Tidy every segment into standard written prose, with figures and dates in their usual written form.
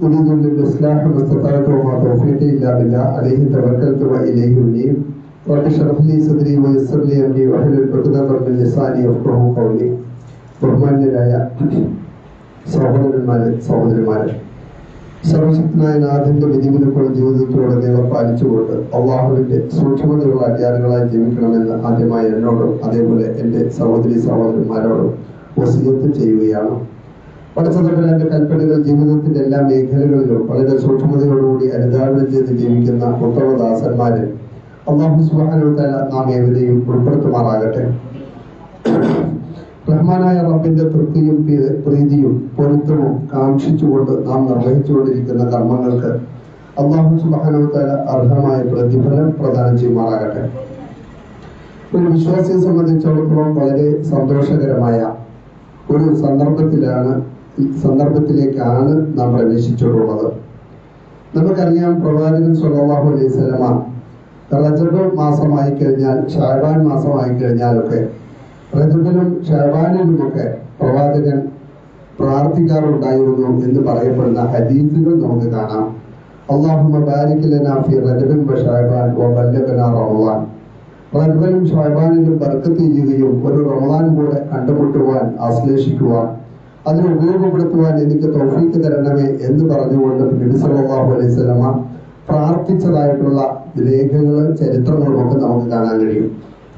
أريد الإصلاح ما استطعت وما توفيقي إلا بالله عليه توكلت وإليه أنيب رب اشرح لي صدري ويسر لي أمري واحلل عقدة من لساني يفقهوا قولي. ബഹുമാന്യരായ സഹോദരന്മാരെ, സർവശക്തനായ നാഥന്റെ വിധിവിലക്കുള്ള ജീവിതത്തിലുടനീളം പാലിച്ചുകൊണ്ട് അള്ളാഹുവിന്റെ സൂക്ഷ്മതയുള്ള അടിയാറുകളായി ജീവിക്കണമെന്ന് ആദ്യമായി എന്നോടും അതേപോലെ എൻ്റെ സഹോദരന്മാരോടും വസിയത്ത് ചെയ്യുകയാണ്. പടച്ചതമ്പുരാന്റെ കൽപ്പനകൾ ജീവിതത്തിന്റെ എല്ലാ മേഖലകളിലും വളരെ സൂക്ഷ്മതയോടുകൂടി അനുധാവനം ചെയ്ത് ജീവിക്കുന്ന ഉത്തമദാസന്മാരെ അല്ലാഹു സുബ്ഹാനഹു വ തആല നാം ഏവരെയും ഉൾപ്പെടുത്തുമാറാകട്ടെ. റഹ്മാനായ റബ്ബിന്റെ തൃപ്തിയും പ്രീതിയും പൊരുത്തവും കാക്ഷിച്ചുകൊണ്ട് നാം നിർവഹിച്ചുകൊണ്ടിരിക്കുന്ന കർമ്മങ്ങൾക്ക് അല്ലാഹു സുബ്ഹാനഹു വ തആല അർഹമായ പ്രതിഫലം പ്രദാനം ചെയ്യുമാറാകട്ടെ. ഒരു വിശ്വാസിയെ സംബന്ധിച്ചിടത്തോളം വളരെ സന്തോഷകരമായ ഒരു സന്ദർഭത്തിലേക്കാണ് നാം പ്രവേശിച്ചിട്ടുള്ളത്. നമുക്കറിയാം, പ്രവാചകൻ സ്വല്ലല്ലാഹു അലൈഹി വസല്ലമ റജബ് മാസമായി കഴിഞ്ഞാൽ, ശഅബാൻ മാസമായി കഴിഞ്ഞാലൊക്കെ റജബിലും ശഅബാനിലുമൊക്കെ പ്രവാചകൻ പ്രാർത്ഥിക്കാറുണ്ടായിരുന്നു എന്ന് പറയപ്പെടുന്ന ഹദീസുകൾ നമുക്ക് കാണാം. അല്ലാഹുമ്മ ബാരിക് ലനാ ഫീ റജബിൻ വ ശഅബാൻ വ ബല്ലഗനാ റമളാൻ. റജബിലും ശഅബാനിലും ബർക്കത്ത് ചെയ്യുകയും ഒരു റമളാൻ കൂടെ കണ്ടുമുട്ടുവാൻ, ആശ്ലേഷിക്കുവാൻ, അതിനെ ഉപയോഗപ്പെടുത്തുവാൻ എനിക്ക് തൗഫീക്ക് തരണമേ എന്ന് പറഞ്ഞുകൊണ്ട് നബി സല്ലല്ലാഹു അലൈഹി വസല്ലമ പ്രാർത്ഥിച്ചതായിട്ടുള്ള രേഖകളും ചരിത്രങ്ങളും ഒക്കെ നമുക്ക് കാണാൻ കഴിയും.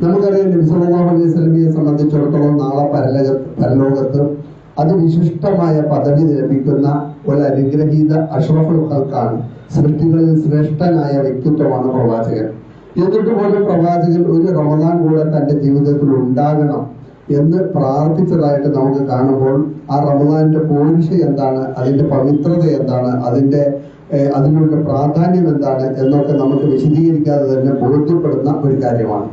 നമുക്കറിയാം, നബി സല്ലല്ലാഹു അലൈഹി വസല്ലമയെ സംബന്ധിച്ചിടത്തോളം നാളെ പരലോകത്ത് അതിവിശിഷ്ടമായ പദവി ലഭിക്കുന്ന ഒരു അനുഗ്രഹീത അഷ്റഫുൽ ഖൽഖാണ്. സൃഷ്ടികളിൽ ശ്രേഷ്ഠനായ വ്യക്തിത്വമാണ് പ്രവാചകൻ. എന്നിട്ട് പോലും പ്രവാചകൻ ഒരു റമളാൻ കൂടെ തന്റെ ജീവിതത്തിൽ ഉണ്ടാകണം എന്ന് പ്രാർത്ഥിച്ചതായിട്ട് നമുക്ക് കാണുമ്പോൾ ആ റമളാന്റെ പോരിഷ എന്താണ്, അതിന്റെ പവിത്രത എന്താണ്, അതിനുള്ള പ്രാധാന്യം എന്താണ് എന്നൊക്കെ നമുക്ക് വിശദീകരിക്കാതെ തന്നെ ബോധ്യപ്പെടുന്ന ഒരു കാര്യമാണ്.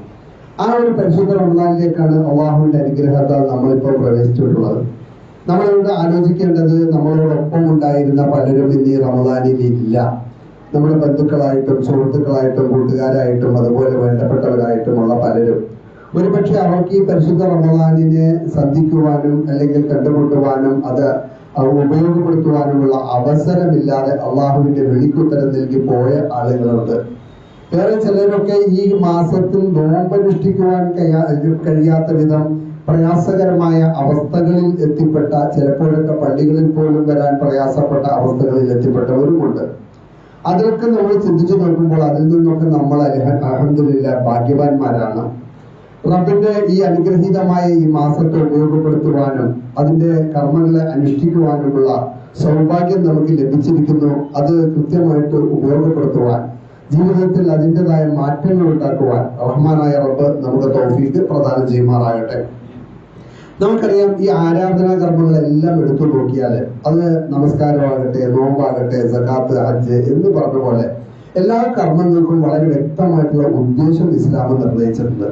ആ ഒരു പരിശുദ്ധ റമളാനിലേക്കാണ് അള്ളാഹുവിന്റെ അനുഗ്രഹത്താൽ നമ്മളിപ്പോൾ പ്രവേശിച്ചിട്ടുള്ളത്. നമ്മളിവിടെ ആലോചിക്കേണ്ടത്, നമ്മളോടൊപ്പം ഉണ്ടായിരുന്ന പലരും ഇന്ന് ഈ റമളാനിൽ ഇല്ല. നമ്മുടെ ബന്ധുക്കളായിട്ടും സുഹൃത്തുക്കളായിട്ടും കൂട്ടുകാരായിട്ടും അതുപോലെ വേണ്ടപ്പെട്ടവരായിട്ടുമുള്ള പലരും ഒരുപക്ഷെ അവർക്ക് ഈ പരിശുദ്ധ റമളാനിനെ സന്ധിക്കുവാനും അല്ലെങ്കിൽ കണ്ടുമുട്ടുവാനും അത് ഉപയോഗപ്പെടുത്തുവാനുമുള്ള അവസരമില്ലാതെ അള്ളാഹുവിന്റെ വിളിക്കുത്തരം നൽകി പോയ ആളുകളുണ്ട്. വേറെ ചിലരൊക്കെ ഈ മാസത്തിൽ നോമ്പനുഷ്ഠിക്കുവാൻ കഴിയാത്ത വിധം പ്രയാസകരമായ അവസ്ഥകളിൽ എത്തിപ്പെട്ട, ചിലപ്പോഴൊക്കെ പള്ളികളിൽ പോലും വരാൻ പ്രയാസപ്പെട്ട അവസ്ഥകളിൽ എത്തിപ്പെട്ടവരുമുണ്ട്. അതിലൊക്കെ നമ്മൾ ചിന്തിച്ചു നോക്കുമ്പോൾ അതിൽ നിന്നൊക്കെ നമ്മൾ അൽഹംദുലില്ലാഹ് ഭാഗ്യവാന്മാരാണ്. റബ്ബിന്റെ ഈ അനുഗ്രഹീതമായ ഈ മാസത്തെ ഉപയോഗപ്പെടുത്തുവാനും അതിന്റെ കർമ്മങ്ങളെ അനുഷ്ഠിക്കുവാനുമുള്ള സൗഭാഗ്യം നമുക്ക് ലഭിച്ചിരിക്കുന്നു. അത് കൃത്യമായിട്ട് ഉപയോഗപ്പെടുത്തുവാൻ, ജീവിതത്തിൽ അതിൻ്റെതായ മാറ്റങ്ങൾ ഉണ്ടാക്കുവാൻ റഹ്മാനായ റബ്ബ് നമുക്ക് തൗഫീഖ് പ്രദാനം ചെയ്യുമാറാകട്ടെ. നമുക്കറിയാം, ഈ ആരാധനാ കർമ്മങ്ങളെല്ലാം എടുത്തു നോക്കിയാൽ അത് നമസ്കാരമാകട്ടെ, നോമ്പാകട്ടെ, സകാത്ത്, ഹജ്ജ് എന്ന് പറഞ്ഞ പോലെ എല്ലാ കർമ്മങ്ങൾക്കും വളരെ വ്യക്തമായിട്ടുള്ള ഉദ്ദേശം ഇസ്ലാം നിർണയിച്ചിട്ടുണ്ട്.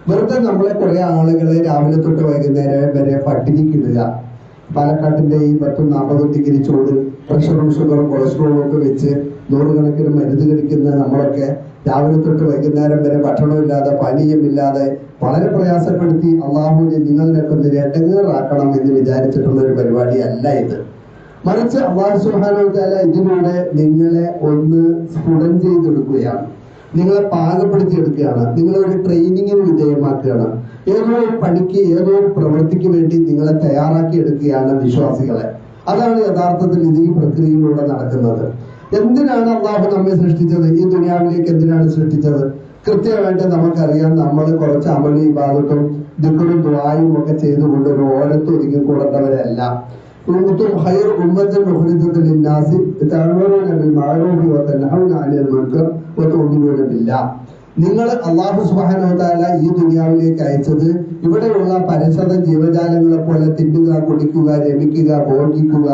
വെറുതെ നമ്മളെ കുറെ ആളുകളെ രാവിലെ തൊട്ട് വൈകുന്നേരം വരെ പട്ടിണിക്കിടുക, പാലക്കാട്ടിന്റെ ഈ 40 ഡിഗ്രി ചൂട് പ്രഷറും ഷുഗറും കൊളസ്ട്രോളും ഒക്കെ വെച്ച് നൂറുകണക്കിന് മരുന്ന് കഴിക്കുന്ന നമ്മളൊക്കെ രാവിലെ തൊട്ട് വൈകുന്നേരം വരെ ഭക്ഷണമില്ലാതെ, പാനീയമില്ലാതെ വളരെ പ്രയാസപ്പെടുത്തി അള്ളാഹുവിനെ നിങ്ങളിലൊക്കെ ഒന്ന് രണ്ടങ്ങേറാക്കണം എന്ന് വിചാരിച്ചിട്ടുള്ള ഒരു പരിപാടിയല്ല ഇത്. മറിച്ച് അല്ലാഹു സുബ്ഹാനഹു വ തആല ഇതിലൂടെ നിങ്ങളെ ഒന്ന് സ്ഫുടം ചെയ്തെടുക്കുകയാണ്, നിങ്ങളെ പാകപ്പെടുത്തിയെടുക്കുകയാണ്, നിങ്ങളെ ഒരു ട്രെയിനിങ്ങിന് വിധേയമാക്കുകയാണ്. ഏതോ ഒരു പണിക്ക്, ഏതോ ഒരു പ്രവൃത്തിക്ക് വേണ്ടി നിങ്ങളെ തയ്യാറാക്കി എടുക്കുകയാണ് വിശ്വാസികളെ. അതാണ് യഥാർത്ഥത്തിൽ ഇത് ഈ പ്രക്രിയയിലൂടെ നടക്കുന്നത്. എന്തിനാണ് അള്ളാഹു നമ്മെ സൃഷ്ടിച്ചത്? ഈ ദുനിയാവിലേക്ക് എന്തിനാണ് സൃഷ്ടിച്ചത്? കൃത്യമായിട്ട് നമുക്കറിയാം, നമ്മൾ കുറച്ച് അമലി ഇബാദത്തും ദിക്റും ദുആയും ഒക്കെ ചെയ്തുകൊണ്ട് ഒരു ഓരത്ത് ഒതുങ്ങിക്കൂടേണ്ടവരല്ല. നിങ്ങൾ അല്ലാഹു സുബ്ഹാനഹു വ തആല ഈ ദുനിയാവിലേക്ക് അയച്ചത് ഇവിടെയുള്ള പരിശുദ്ധ ജീവജാലങ്ങളെ പോലെ തിന്നുക, കുടിക്കുക, രമിക്കുക, ഭോഗിക്കുക,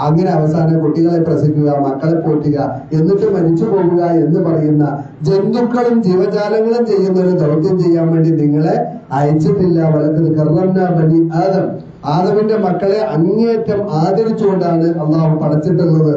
അങ്ങനെ അവസാനം കുട്ടികളെ പ്രസവിക്കുക, മക്കളെ പോറ്റുക, എന്നിട്ട് മരിച്ചു പോകുക എന്ന് പറയുന്ന ജന്തുക്കളും ജീവജാലങ്ങളും ചെയ്യുന്ന ഒരു ദൗത്യം ചെയ്യാൻ വേണ്ടി നിങ്ങളെ അയച്ചിട്ടില്ല. വലഖദ് കറംനാ ബനി ആദം, ആദമിന്റെ മക്കളെ അങ്ങേയറ്റം ആദരിച്ചുകൊണ്ടാണ് അള്ളാഹു പടച്ചിട്ടുള്ളത്.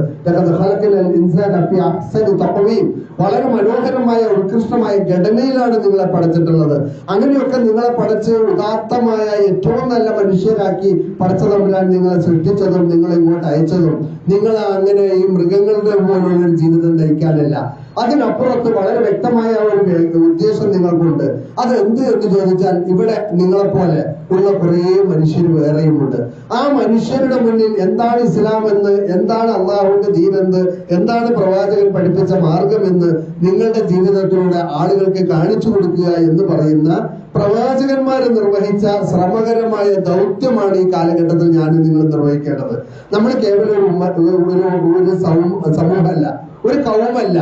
വളരെ മനോഹരമായ ഉത്കൃഷ്ടമായ ഘടനയിലാണ് നിങ്ങളെ പടച്ചിട്ടുള്ളത്. അങ്ങനെയൊക്കെ നിങ്ങളെ പടച്ച് ഉദാത്തമായ ഏറ്റവും നല്ല മനുഷ്യരാക്കി പടച്ച തമ്പുരാൻ നിങ്ങളെ സൃഷ്ടിച്ചതും നിങ്ങളെ ഇങ്ങോട്ട് അയച്ചതും നിങ്ങൾ അങ്ങനെ ഈ മൃഗങ്ങളുടെ പോലുള്ള ജീവിതം നയിക്കാനല്ല. അതിനപ്പുറത്ത് വളരെ വ്യക്തമായ ഒരു ഉദ്ദേശം നിങ്ങൾക്കുണ്ട്. അത് എന്ത് എന്ന് ചോദിച്ചാൽ, ഇവിടെ നിങ്ങളെപ്പോലെ ഉള്ള കുറേ മനുഷ്യർ വേറെയുമുണ്ട്. ആ മനുഷ്യരുടെ മുന്നിൽ എന്താണ് ഇസ്ലാം എന്ന്, എന്താണ് അള്ളാഹുവിന്റെ ദീൻ എന്ന്, എന്താണ് പ്രവാചകൻ പഠിപ്പിച്ച മാർഗം എന്ന് നിങ്ങളുടെ ജീവിതത്തിലൂടെ ആളുകൾക്ക് കാണിച്ചു കൊടുക്കുക എന്ന് പറയുന്ന പ്രവാചകന്മാർ നിർവഹിച്ച ശ്രമകരമായ ദൗത്യമാണ് ഈ കാലഘട്ടത്തിൽ ഞാൻ നിങ്ങൾ നിർവഹിക്കേണ്ടത്. നമ്മൾ കേവലം ഒരു സമൂഹമല്ല, ഒരു കൗമല്ല,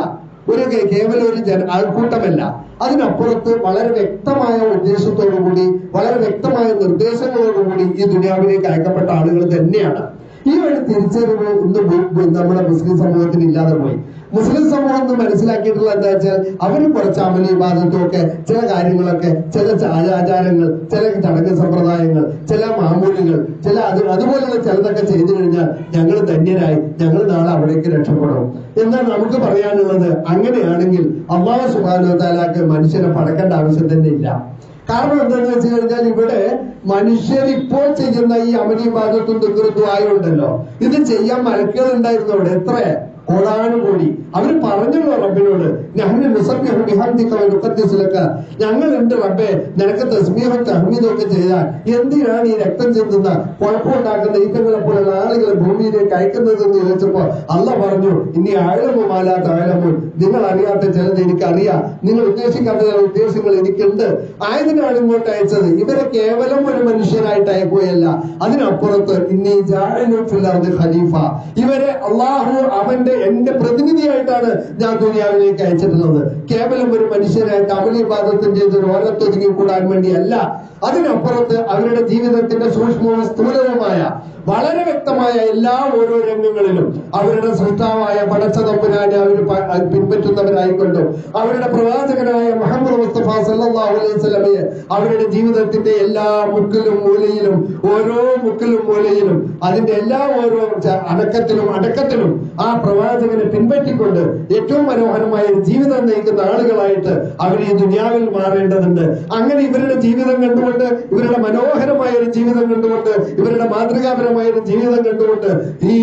കേവലം ഒരു ആൾക്കൂട്ടമല്ല. അതിനപ്പുറത്ത് വളരെ വ്യക്തമായ ഉദ്ദേശത്തോടുകൂടി വളരെ വ്യക്തമായ നിർദ്ദേശങ്ങളോടുകൂടി ഈ ദുനിയാവിലേക്ക് അയക്കപ്പെട്ട ആളുകൾ തന്നെയാണ്. ഈ ഒരു തിരിച്ചറിവ് ഇന്ന് നമ്മുടെ മുസ്ലിം സമൂഹത്തിന് ഇല്ലാതെ പോയി. മുസ്ലിം സമൂഹം എന്ന് മനസ്സിലാക്കിയിട്ടുള്ള എന്താ വെച്ചാൽ, അവർ കുറച്ച് അമലി വിവാദത്തും ഒക്കെ ചില കാര്യങ്ങളൊക്കെ, ചില ആചാരങ്ങൾ, ചില ചടങ്ങ് സമ്പ്രദായങ്ങൾ, ചില മാമൂലികൾ, ചില അതുപോലുള്ള ചിലതൊക്കെ ചെയ്തു കഴിഞ്ഞാൽ ഞങ്ങൾ ധന്യരായി, ഞങ്ങൾ നാളെ അവിടേക്ക് രക്ഷപ്പെടും എന്നാൽ നമുക്ക് പറയാനുള്ളത്, അങ്ങനെയാണെങ്കിൽ അല്ലാഹു സുബ്ഹാനഹു വ തആലക്ക് മനുഷ്യനെ പടക്കേണ്ട ആവശ്യം തന്നെ ഇല്ല. കാരണം എന്താണെന്ന് വെച്ച് കഴിഞ്ഞാൽ, ഇവിടെ മനുഷ്യർ ഇപ്പോൾ ചെയ്യുന്ന ഈ അമലി വിവാദത്തും ദിക്റും ആയുണ്ടല്ലോ, ഇത് ചെയ്യാൻ മലക്കുകൾ ഉണ്ടായിരുന്നു അവിടെ എത്ര കോടാനുകൂടി. അവർ പറഞ്ഞല്ലോ റബ്ബിനോട്, ഞങ്ങളുണ്ട് റബ്ബേ, നിനക്ക് തസ്ബീഹും തഹ്മീദും ഒക്കെ ചെയ്താൽ എന്തിനാണ് ഈ രക്തം ചെന്തുന്ന കുഴപ്പമുണ്ടാക്കുന്ന ഈറ്റങ്ങളെ പോലുള്ള ആളുകളെ ഭൂമിയിലേക്ക് അയക്കുന്നത് എന്ന് ചോദിച്ചപ്പോ അള്ളാഹ് പറഞ്ഞു, ഇനി ആഴമോ മാലാത്ത ആഴമോ, നിങ്ങൾ അറിയാത്ത ചിലത് എനിക്കറിയാം, നിങ്ങൾ ഉദ്ദേശിക്കാത്ത ചില ഉദ്ദേശങ്ങൾ എനിക്കുണ്ട്, ആയതിനാണ് ഇങ്ങോട്ട് അയച്ചത്. ഇവരെ കേവലം ഒരു മനുഷ്യരായിട്ട് അയക്കുകയല്ല, അതിനപ്പുറത്ത് ഇന്നീ ജാഇലുൻ ഫിൽ അർദി ഖലീഫ, ഇവരെ അള്ളാഹു അവന്റെ എന്റെ പ്രതിനിധിയായിട്ടാണ് ഞാൻ ദുനിയാവിലേക്ക് അയച്ചിട്ടുള്ളത്. കേവലം ഒരു മനുഷ്യരായിട്ട് അമലി ബാധത്തും ചെയ്ത് ഓരത്തൊതുങ്ങി കൂടാൻ വേണ്ടിയല്ല. അതിനപ്പുറത്ത് അവരുടെ ജീവിതത്തിന്റെ സൂക്ഷ്മവും സ്ഥൂലവുമായ വളരെ വ്യക്തമായ എല്ലാ ഓരോ രംഗങ്ങളിലും അവരുടെ സൃഷ്ടാവായ പടച്ച തമ്പുരാനെ അവർ പിൻപറ്റുന്നവരായിക്കൊണ്ടും അവരുടെ പ്രവാചകനായ മുഹമ്മദ് മുസ്തഫ സല്ലല്ലാഹു അലൈഹി വസല്ലമയെ അവരുടെ ജീവിതത്തിന്റെ എല്ലാ മുക്കിലും മൂലയിലും, ഓരോ മുക്കിലും മൂലയിലും, അതിന്റെ എല്ലാ ഓരോ അടക്കത്തിലും ആ പ്രവാചകനെ പിൻപറ്റിക്കൊണ്ട് ഏറ്റവും മനോഹരമായ ഒരു ജീവിതം നയിക്കുന്ന ആളുകളായിട്ട് അവർ ഈ ദുനിയാവിൽ മാറേണ്ടതുണ്ട്. അങ്ങനെ ഇവരുടെ ജീവിതം കണ്ടുകൊണ്ട്, ഇവരുടെ മനോഹരമായ ഒരു ജീവിതം കണ്ടുകൊണ്ട്, ഇവരുടെ മാതൃകാപരമായ ഒരു ജീവിതം കണ്ടുകൊണ്ട് ഈ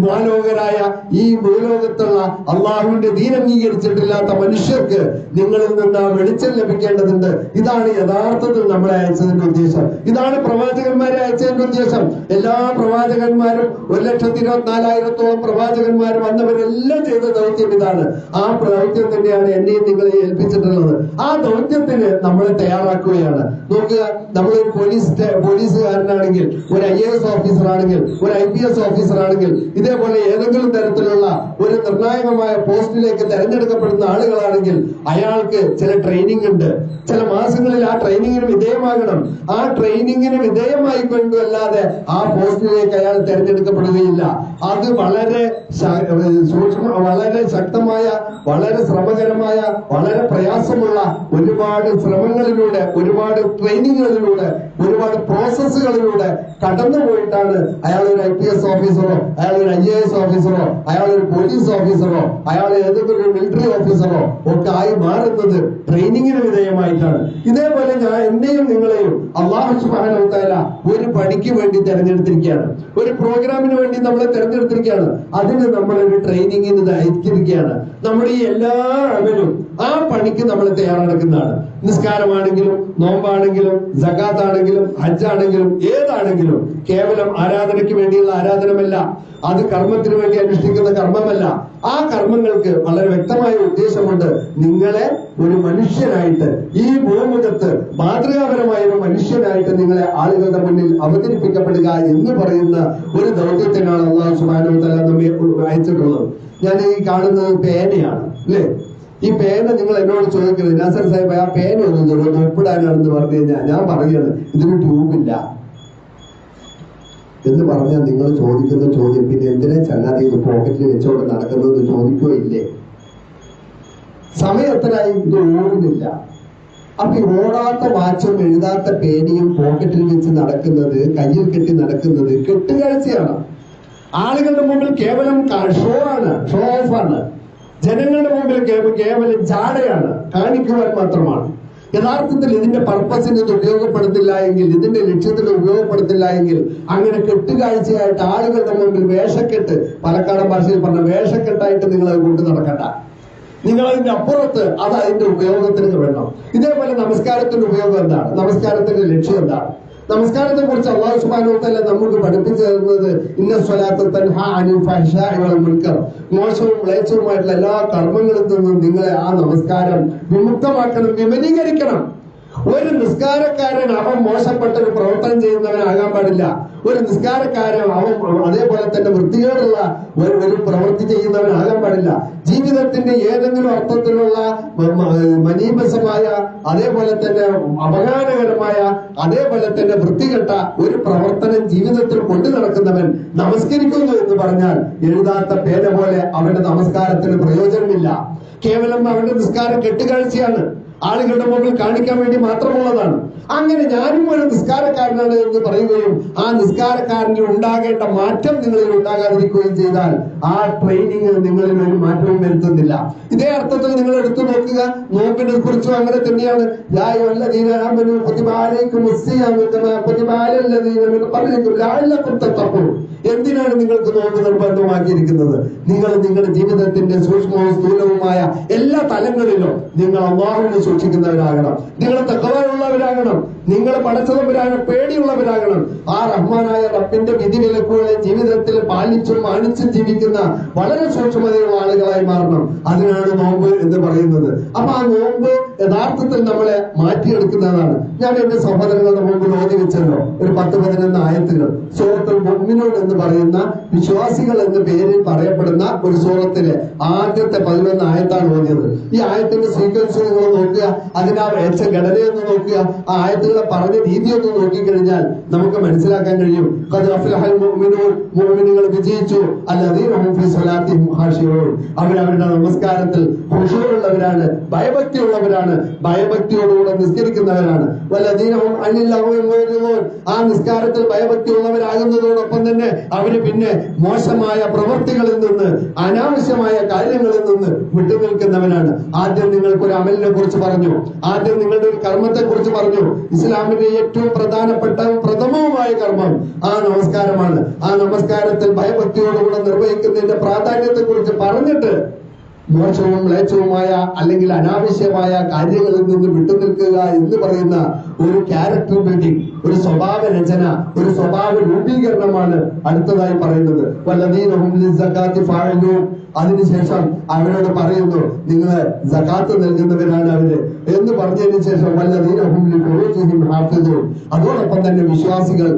മാലോകരായ ഈ ഭൂലോകത്തുള്ള അള്ളാഹുവിന്റെ ദീൻ അംഗീകരിച്ചിട്ടില്ലാത്ത മനുഷ്യർക്ക് നിങ്ങളിൽ നിന്ന് ആ വെളിച്ചം ലഭിക്കേണ്ടതുണ്ട്. ഇതാണ് യഥാർത്ഥത്തിൽ നമ്മളെ അയച്ചതിന്റെ ഉദ്ദേശം. ഇതാണ് പ്രവാചകന്മാരെ അയച്ചതിന്റെ ഉദ്ദേശം. എല്ലാ പ്രവാചകന്മാരും 1,24,000-ഓളം പ്രവാചകന്മാരും വന്നവരെല്ലാം ചെയ്ത ദൗത്യം ഇതാണ്. ആ ദൗത്യം തന്നെയാണ് എന്നെയും നിങ്ങളെ ഏൽപ്പിച്ചിട്ടുള്ളത്. ആ ദൗത്യത്തിന് നമ്മളെ തയ്യാറാക്കുകയാണ്. നോക്കുക, നമ്മളൊരു പോലീസുകാരനാണെങ്കിൽ, ഒരു IAS ഓഫീസർ ആണെങ്കിൽ, ഒരു IPS ഓഫീസർ ആണെങ്കിൽ, ഇതേപോലെ ഏതെങ്കിലും തരത്തിലുള്ള ഒരു നിർണായകമായ പോസ്റ്റിലേക്ക് തെരഞ്ഞെടുക്കപ്പെടുന്ന ആളുകളാണെങ്കിൽ അയാൾക്ക് ചില ട്രെയിനിങ് ഉണ്ട്. ചില മാസങ്ങളിൽ ആ ട്രെയിനിങ്ങിന് വിധേയമാകണം. ആ ട്രെയിനിങ്ങിന് വിധേയമായി കൊണ്ടല്ലാതെ ആ പോസ്റ്റിലേക്ക് അയാൾ തെരഞ്ഞെടുക്കപ്പെടുകയില്ല. അത് വളരെ വളരെ ശക്തമായ, വളരെ ശ്രമകരമായ, വളരെ പ്രയാസമുള്ള ഒരുപാട് ശ്രമങ്ങളിലൂടെ, ഒരുപാട് ട്രെയിനിങ്ങുകളിലൂടെ, ഒരുപാട് പ്രോസസ്സുകളിലൂടെ കടന്നുപോയിട്ടാണ് അയാൾ ഒരു IPS ഓഫീസറോ, അയാൾ ഒരു IAS ഓഫീസറോ, അയാൾ ഒരു പോലീസ് ഓഫീസറോ, അയാൾ ഏതെങ്കിലും ഒരു മിലിറ്ററി ഓഫീസറോ ഒക്കെ ആയി മാറുന്നത് ട്രെയിനിങ്ങിന് വിധേയമായിട്ടാണ്. ഇതേപോലെ എന്നെയും നിങ്ങളെയും അല്ലാഹു സുബ്ഹാനഹു വ തആല ഒരു പണിക്ക് വേണ്ടി തെരഞ്ഞെടുത്തിരിക്കുകയാണ്, ഒരു പ്രോഗ്രാമിന് വേണ്ടി നമ്മളെ തെരഞ്ഞെടുത്തിരിക്കുകയാണ്. അതിന് നമ്മളൊരു ട്രെയിനിങ്ങിന് അയച്ചിരിക്കുകയാണ്. നമ്മുടെ ഈ എല്ലാ അമലും ആ പണിക്ക് നമ്മൾ തയ്യാറെടുക്കുന്നതാണ്. നിസ്കാരമാണെങ്കിലും, നോമ്പാണെങ്കിലും, സകാത്താണെങ്കിലും, ഹജ്ജാണെങ്കിലും, ഏതാണെങ്കിലും കേവലം ആരാധനയ്ക്ക് വേണ്ടിയുള്ള ആരാധനമല്ല, അത് കർമ്മത്തിന് വേണ്ടി അനുഷ്ഠിക്കുന്ന കർമ്മമല്ല. ആ കർമ്മങ്ങൾക്ക് വളരെ വ്യക്തമായ ഉദ്ദേശമുണ്ട്. നിങ്ങളെ ഒരു മനുഷ്യനായിട്ട്, ഈ ഭൂമുഖത്ത് മാതൃകാപരമായ ഒരു മനുഷ്യനായിട്ട് നിങ്ങളെ ആളുകളുടെ മുന്നിൽ അവതരിപ്പിക്കപ്പെടുക എന്ന് പറയുന്ന ഒരു ദൗത്യത്തിനാണ് അല്ലാഹു സുബ്ഹാനഹു വ തആല നമ്മെ അയച്ചിട്ടുള്ളത്. ഞാൻ ഈ കാണുന്നത് പേനയാണ്, അല്ലേ? ഈ പേന നിങ്ങൾ എന്നോട് ചോദിക്കുന്നത്, നാസർ സാഹിബ് ആ പേന ഒന്ന് ഒപ്പിടാനാണെന്ന് പറഞ്ഞു കഴിഞ്ഞാൽ ഞാൻ പറയുകയാണ്, ഇതിന് ട്യൂബില്ല എന്ന് പറഞ്ഞാൽ നിങ്ങൾ ചോദിക്കുന്ന ചോദ്യം, പിന്നെ എന്തിനാ ചങ്ങാതി ഇത് പോക്കറ്റിൽ വെച്ചോണ്ട് നടക്കുന്നത് ചോദിക്കുകയില്ലേ? സമയം എത്രയായി? ഇത് ഓടുന്നില്ല. അപ്പൊ ഈ ഓടാത്ത വാച്ചും എഴുതാത്ത പേനയും പോക്കറ്റിൽ വെച്ച് നടക്കുന്നത്, കയ്യിൽ കെട്ടി നടക്കുന്നത് കെട്ടുകാഴ്ചയാണ്. ആളുകളുടെ മുമ്പിൽ കേവലം ഷോ ആണ്, ഷോ ഓഫ് ആണ്. ജനങ്ങളുടെ മുമ്പിൽ കേവലം ജാടയാണ്, കാണിക്കുവാൻ മാത്രമാണ്. യഥാർത്ഥത്തിൽ ഇതിന്റെ പർപ്പസിന് ഇത് ഉപയോഗപ്പെടുത്തില്ല എങ്കിൽ, ഇതിന്റെ ലക്ഷ്യത്തിന് ഉപയോഗപ്പെടുത്തില്ല എങ്കിൽ, അങ്ങനെ കെട്ടുകാഴ്ചയായിട്ട് ആളുകളുടെ മുമ്പിൽ വേഷക്കെട്ട്, പാലക്കാടൻ ഭാഷയിൽ പറഞ്ഞ വേഷക്കെട്ടായിട്ട് നിങ്ങൾ അത് കൊണ്ടു നടക്കണ്ട. നിങ്ങൾ അതിന്റെ അപ്പുറത്ത് അത് അതിന്റെ ഉപയോഗത്തിന് വേണം. ഇതേപോലെ നമസ്കാരത്തിന്റെ ഉപയോഗം എന്താണ്? നമസ്കാരത്തിന്റെ ലക്ഷ്യം എന്താണ്? നമസ്കാരത്തെ കുറിച്ച് അല്ലാഹു സുബ്ഹാനഹു വ തആല നമുക്ക് പഠിപ്പിച്ചു തരുന്നത് ഇന്ന സ്വലാത്ത തൻഹാ അനിൽ ഫഹ്ശാഇ വൽ മുൻകർ, മോശവും മ്ലേച്ഛവുമായിട്ടുള്ള എല്ലാ കർമ്മങ്ങളിൽ നിന്നും നിങ്ങളെ ആ നമസ്കാരം വിമുക്തമാക്കണം, വിമലീകരിക്കണം. ഒരു നിസ്കാരക്കാരൻ അവൻ മോശപ്പെട്ട ഒരു പ്രവർത്തനം ചെയ്യുന്നവനാകാൻ പാടില്ല. ഒരു നിസ്കാരക്കാരൻ അവൻ അതേപോലെ തന്നെ വൃത്തികേടുള്ള ഒരു പ്രവൃത്തി ചെയ്യുന്നവനാകാൻ പാടില്ല. ജീവിതത്തിന്റെ ഏതെങ്കിലും അർത്ഥത്തിലുള്ള മനീപസമായ, അതേപോലെ തന്നെ അപകാരകരമായ, അതേപോലെ തന്നെ വൃത്തികെട്ട ഒരു പ്രവർത്തനം ജീവിതത്തിൽ കൊണ്ടു നടക്കുന്നവൻ നമസ്കരിക്കുന്നു എന്ന് പറഞ്ഞാൽ എഴുതാത്ത പേന പോലെ അവന്റെ നമസ്കാരത്തിന് പ്രയോജനമില്ല. കേവലം അവന്റെ നിസ്കാരം കെട്ടുകാഴ്ചയാണ്, ആളുകളുടെ മുമ്പിൽ കാണിക്കാൻ വേണ്ടി മാത്രമുള്ളതാണ്. അങ്ങനെ ഞാനും ഒരു നിസ്കാരക്കാരനാണ് എന്ന് പറയുകയും ആ നിസ്കാരക്കാരനിൽ ഉണ്ടാകേണ്ട മാറ്റം നിങ്ങളിൽ ഉണ്ടാകാതിരിക്കുകയും ചെയ്താൽ ആ ട്രെയിനിങ് നിങ്ങളിൽ ഒരു മാറ്റവും വരുത്തുന്നില്ല. ഇതേ അർത്ഥത്തിൽ നിങ്ങൾ എടുത്തു നോക്കുക, നോമ്പിനെ കുറിച്ചും അങ്ങനെ തന്നെയാണ്. എന്തിനാണ് നിങ്ങൾക്ക് നോമ്പ് നിർബന്ധമാക്കിയിരിക്കുന്നത്? നിങ്ങൾ നിങ്ങളുടെ ജീവിതത്തിന്റെ സൂക്ഷ്മവും സ്ഥൂലവുമായ എല്ലാ തലങ്ങളിലും നിങ്ങൾ അല്ലാഹുവിനെ സൂക്ഷിക്കുന്നവരാകണം, നിങ്ങൾ തഖ്വയുള്ളവരാകണം, നിങ്ങൾ പടച്ചതമ്പുരാനെ പേടിയുള്ളവരാകണം. ആ റഹ്മാനായ റബ്ബിന്റെ വിധിവിലക്കുകളെ ജീവിതത്തിൽ പാലിച്ചും മാനിച്ചും ജീവിക്കുന്ന വളരെ സൂക്ഷ്മതയുള്ള ആളുകളായി മാറണം. അതിനാണ് നോമ്പ് എന്ന് പറയുന്നത്. അപ്പൊ ആ നോമ്പ് യഥാർത്ഥത്തിൽ നമ്മളെ മാറ്റിയെടുക്കുന്നതാണ്. ഞാൻ എന്റെ സഹോദരങ്ങളുടെ മുമ്പിൽ ഓതി വെച്ചല്ലോ ഒരു 10-11 ആയത്തുകൾ. സൂറത്തുൽ മുഅ്മിനൂൻ എന്ന് പറയുന്ന വിശ്വാസികൾ എന്ന പേരിൽ പറയപ്പെടുന്ന ഒരു സൂറത്തിലെ ആദ്യത്തെ 11 ആയത്താണ് ഓതിയത്. ഈ ആയത്തിന്റെ സീക്വൻസ് നിങ്ങൾ നോക്കുക, അതിനാ വെച്ച ഘടനയൊന്ന് നോക്കുക, ആ ആയത്തുകളെ പറഞ്ഞ രീതി ഒന്ന് നോക്കിക്കഴിഞ്ഞാൽ നമുക്ക് മനസ്സിലാക്കാൻ കഴിയും. ഖദ് അഫ്ലഹൽ മുഅ്മിനൂൻ, മുഅ്മിനുകൾ വിജയിച്ചു. അല്ലദീന ഹും ഫീ സ്വലാത്തിഹിം ഖാശിഊൻ, അവരവരുടെ നമസ്കാരത്തിൽ ഖുശൂഉള്ളവരാണ്, ഭയഭക്തിയുള്ളവരാണ്, ഭയഭക്തിയോടുകൂടെ നിസ്കരിക്കുന്നവരാണ്. വല്ലദീന ഹും അനിൽ ലഗ്വി മുഅ്രിദൂൻ, ആ നിസ്കാരത്തിൽ ഭയഭക്തിയുള്ളവരാകുന്നതോടൊപ്പം തന്നെ അവര് പിന്നെ മോശമായ പ്രവൃത്തികളിൽ നിന്ന്, അനാവശ്യമായ കാര്യങ്ങളിൽ നിന്ന് വിട്ടുനിൽക്കുന്നവനാണ്. ആദ്യം നിങ്ങൾക്ക് ഒരു അമലിനെ കുറിച്ച് പറഞ്ഞു, ആദ്യം നിങ്ങളുടെ ഒരു കർമ്മത്തെ കുറിച്ച് പറഞ്ഞു. ഇസ്ലാമിന്റെ ഏറ്റവും പ്രധാനപ്പെട്ട പ്രഥമവുമായ കർമ്മം ആ നമസ്കാരമാണ്. ആ നമസ്കാരത്തിൽ ഭയഭക്തിയോടുകൂടെ നിർവഹിക്കുന്നതിന്റെ പ്രാധാന്യത്തെ കുറിച്ച് പറഞ്ഞിട്ട് മോശവും മ്ലേച്ഛവുമായ അല്ലെങ്കിൽ അനാവശ്യമായ കാര്യങ്ങളിൽ നിന്ന് വിട്ടുനിൽക്കുക എന്ന് പറയുന്ന ഒരു ക്യാരക്ടർ ബിൽഡിംഗ്, ഒരു സ്വഭാവ രചന, ഒരു സ്വഭാവ രൂപീകരണമാണ് അടുത്തതായി പറയുന്നത്. വല്ലദീന ഹും ലിസ്സകാത്തി ഫാഇലൂൻ, അതിനുശേഷം അവരോട് പറയുന്നു നിങ്ങൾ സകാത്ത് നൽകുന്നവരാണ് അവര് എന്ന് പറഞ്ഞതിന് ശേഷം വല്ലദീന ഹും ലിഫുറൂജിഹിം ഹാഫിദൂൻ, അതോടൊപ്പം തന്നെ വിശ്വാസികൾ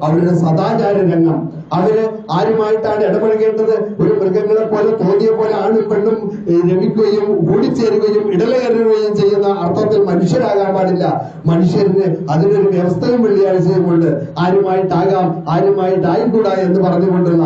അവരുടെ സദാചാര രംഗം, അവര് ആരുമായിട്ടാണ് ഇടപഴകേണ്ടത്? ഒരു മൃഗങ്ങളെ പോലെ തോന്നിയ പോലെ ആണും പെണ്ണും രമിക്കുകയും കൂടിച്ചേരുകയും ഇടലകരുകയും ചെയ്യുന്ന അർത്ഥത്തിൽ മനുഷ്യരാകാൻ പാടില്ല. മനുഷ്യരിന് അതിനൊരു വ്യവസ്ഥയും വെള്ളിയാഴ്ചയും കൊണ്ട് ആരുമായിട്ടാകാം, ആരുമായിട്ടായിക്കൂടാ എന്ന് പറഞ്ഞുകൊണ്ടുള്ള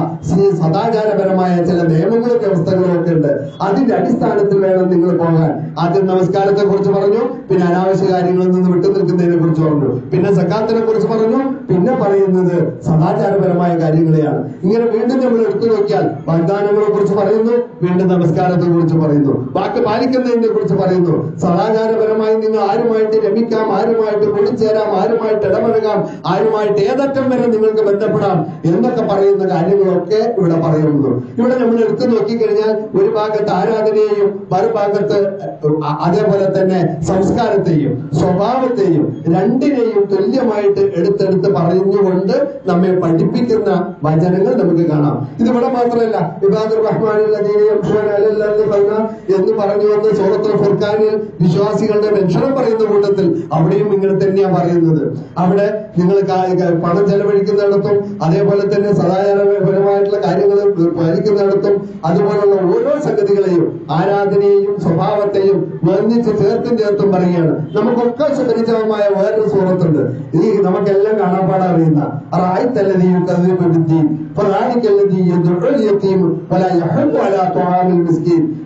സദാചാരപരമായ ചില നിയമങ്ങളും വ്യവസ്ഥകളും ഒക്കെ ഉണ്ട്. അതിന്റെ അടിസ്ഥാനത്തിൽ വേണം നിങ്ങൾ പോകാൻ. ആദ്യം നമസ്കാരത്തെ കുറിച്ച് പറഞ്ഞു, പിന്നെ അനാവശ്യ കാര്യങ്ങളിൽ നിന്ന് വിട്ടുനിൽക്കുന്നതിനെ കുറിച്ച് പറഞ്ഞു, പിന്നെ സക്കാത്തിനെ കുറിച്ച് പറഞ്ഞു, പിന്നെ പറയുന്നത് സദാചാരപരമായ കാര്യങ്ങളെയാണ്. ഇങ്ങനെ വീണ്ടും നമ്മൾ എടുത്തു നോക്കിയാൽ വാഗ്ദാനങ്ങളെ കുറിച്ച് പറയുന്നു, വീണ്ടും നമസ്കാരത്തെ കുറിച്ച് പറയുന്നു, വാക്ക് പാലിക്കുന്നതിനെ കുറിച്ച് പറയുന്നു. സദാചാരപരമായി നിങ്ങൾ ആരുമായിട്ട് രമിക്കാം, ആരുമായിട്ട് കൂടിച്ചേരാം, ആരുമായിട്ട് ഇടപഴകാം, ആരുമായിട്ട് ഏതറ്റം വരെ നിങ്ങൾക്ക് ബന്ധപ്പെടാം എന്നൊക്കെ പറയുന്ന കാര്യങ്ങളൊക്കെ ഇവിടെ പറയുന്നു. ഇവിടെ നമ്മൾ എടുത്തു നോക്കിക്കഴിഞ്ഞാൽ ഒരു ഭാഗത്ത് ആരാധനയെയും മറുഭാഗത്ത് അതേപോലെ തന്നെ സംസ്കാരത്തെയും സ്വഭാവത്തെയും രണ്ടിനെയും തുല്യമായിട്ട് എടുത്തെടുത്ത് പറഞ്ഞുകൊണ്ട് നമ്മെ പഠിപ്പിക്കുന്ന വചനങ്ങൾ നമുക്ക് കാണാം. ഇതിവിടെ മാത്രമല്ല, ഇബാദുർ റഹ്മാനിൽ എന്ന് പറഞ്ഞു വന്ന് സൂറത്തുൽ ഫുർഖാനിൽ വിശ്വാസികളുടെ ലക്ഷണം പറയുന്ന കൂട്ടത്തിൽ അവിടെയും ഇങ്ങനെ തന്നെയാണ് പറയുന്നത്. അവിടെ നിങ്ങൾ പണം ചെലവഴിക്കുന്നിടത്തും അതേപോലെ തന്നെ സദാചാരപരമായിട്ടുള്ള കാര്യങ്ങൾ പാലിക്കുന്നിടത്തും അതുപോലുള്ള ഓരോ സംഗതികളെയും ആരാധനയെയും സ്വഭാവത്തെയും ഒന്നിച്ച് ചേർത്തും പറയുകയാണ്. നമുക്കൊക്കെ സുപരിചിതമായ വേറൊരു സൂറത്തുണ്ട്, ഈ നമുക്കെല്ലാം കാണാപ്പാടാ അറിയുന്ന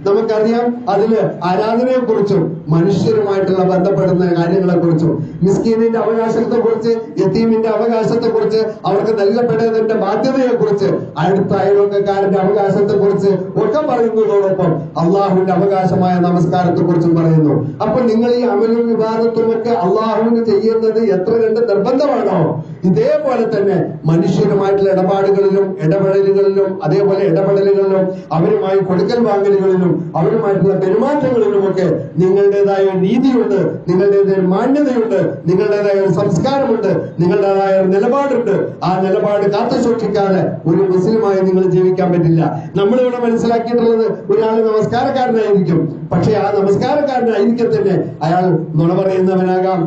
നമുക്കറിയാം അതില് ആരാധനയെ കുറിച്ചും മനുഷ്യരുമായിട്ടുള്ള ബന്ധപ്പെടുന്ന കാര്യങ്ങളെ കുറിച്ചും മിസ്കീനിന്റെ അവകാശത്തെ കുറിച്ച്, യതീമിന്റെ അവകാശത്തെ കുറിച്ച്, അവർക്ക് നൽകപ്പെടേണ്ടതിന്റെ ബാധ്യതയെ കുറിച്ച്, അടുത്ത അയൽവക്കക്കാരന്റെ അവകാശത്തെ കുറിച്ച് ഒക്കെ പറയുന്നതോടൊപ്പം അള്ളാഹുവിന്റെ അവകാശമായ നമസ്കാരത്തെ കുറിച്ചും പറയുന്നു. അപ്പൊ നിങ്ങൾ ഈ അമലും വിവാദത്തും ഒക്കെ അള്ളാഹുവിന് ചെയ്യുന്നത് എത്ര കണ്ട് നിർബന്ധമാണോ, ഇതേപോലെ തന്നെ മനുഷ്യരുമായിട്ടുള്ള ഇടപാടുകളിലും ഇടപെടലുകളിലും അതേപോലെ ഇടപെടലുകളിലും അവരുമായി കൊടുക്കൽ വാങ്ങലുകളിലും അവരുമായിട്ടുള്ള പെരുമാറ്റങ്ങളിലുമൊക്കെ നിങ്ങളുടേതായ രീതിയുണ്ട്, നിങ്ങളുടേതായ മാന്യതയുണ്ട്, നിങ്ങളുടേതായ ഒരു സംസ്കാരമുണ്ട്, നിങ്ങളുടേതായ ഒരു നിലപാടുണ്ട്. ആ നിലപാട് കാത്തു സൂക്ഷിക്കാതെ ഒരു മുസ്ലിമായി നിങ്ങൾ ജീവിക്കാൻ പറ്റില്ല. നമ്മളിവിടെ മനസ്സിലാക്കിയിട്ടുള്ളത് ഒരാൾ നമസ്കാരക്കാരനായിരിക്കും, പക്ഷെ ആ നമസ്കാരക്കാരനായിരിക്കും തന്നെ അയാൾ നുണ പറയുന്നവനാകാം,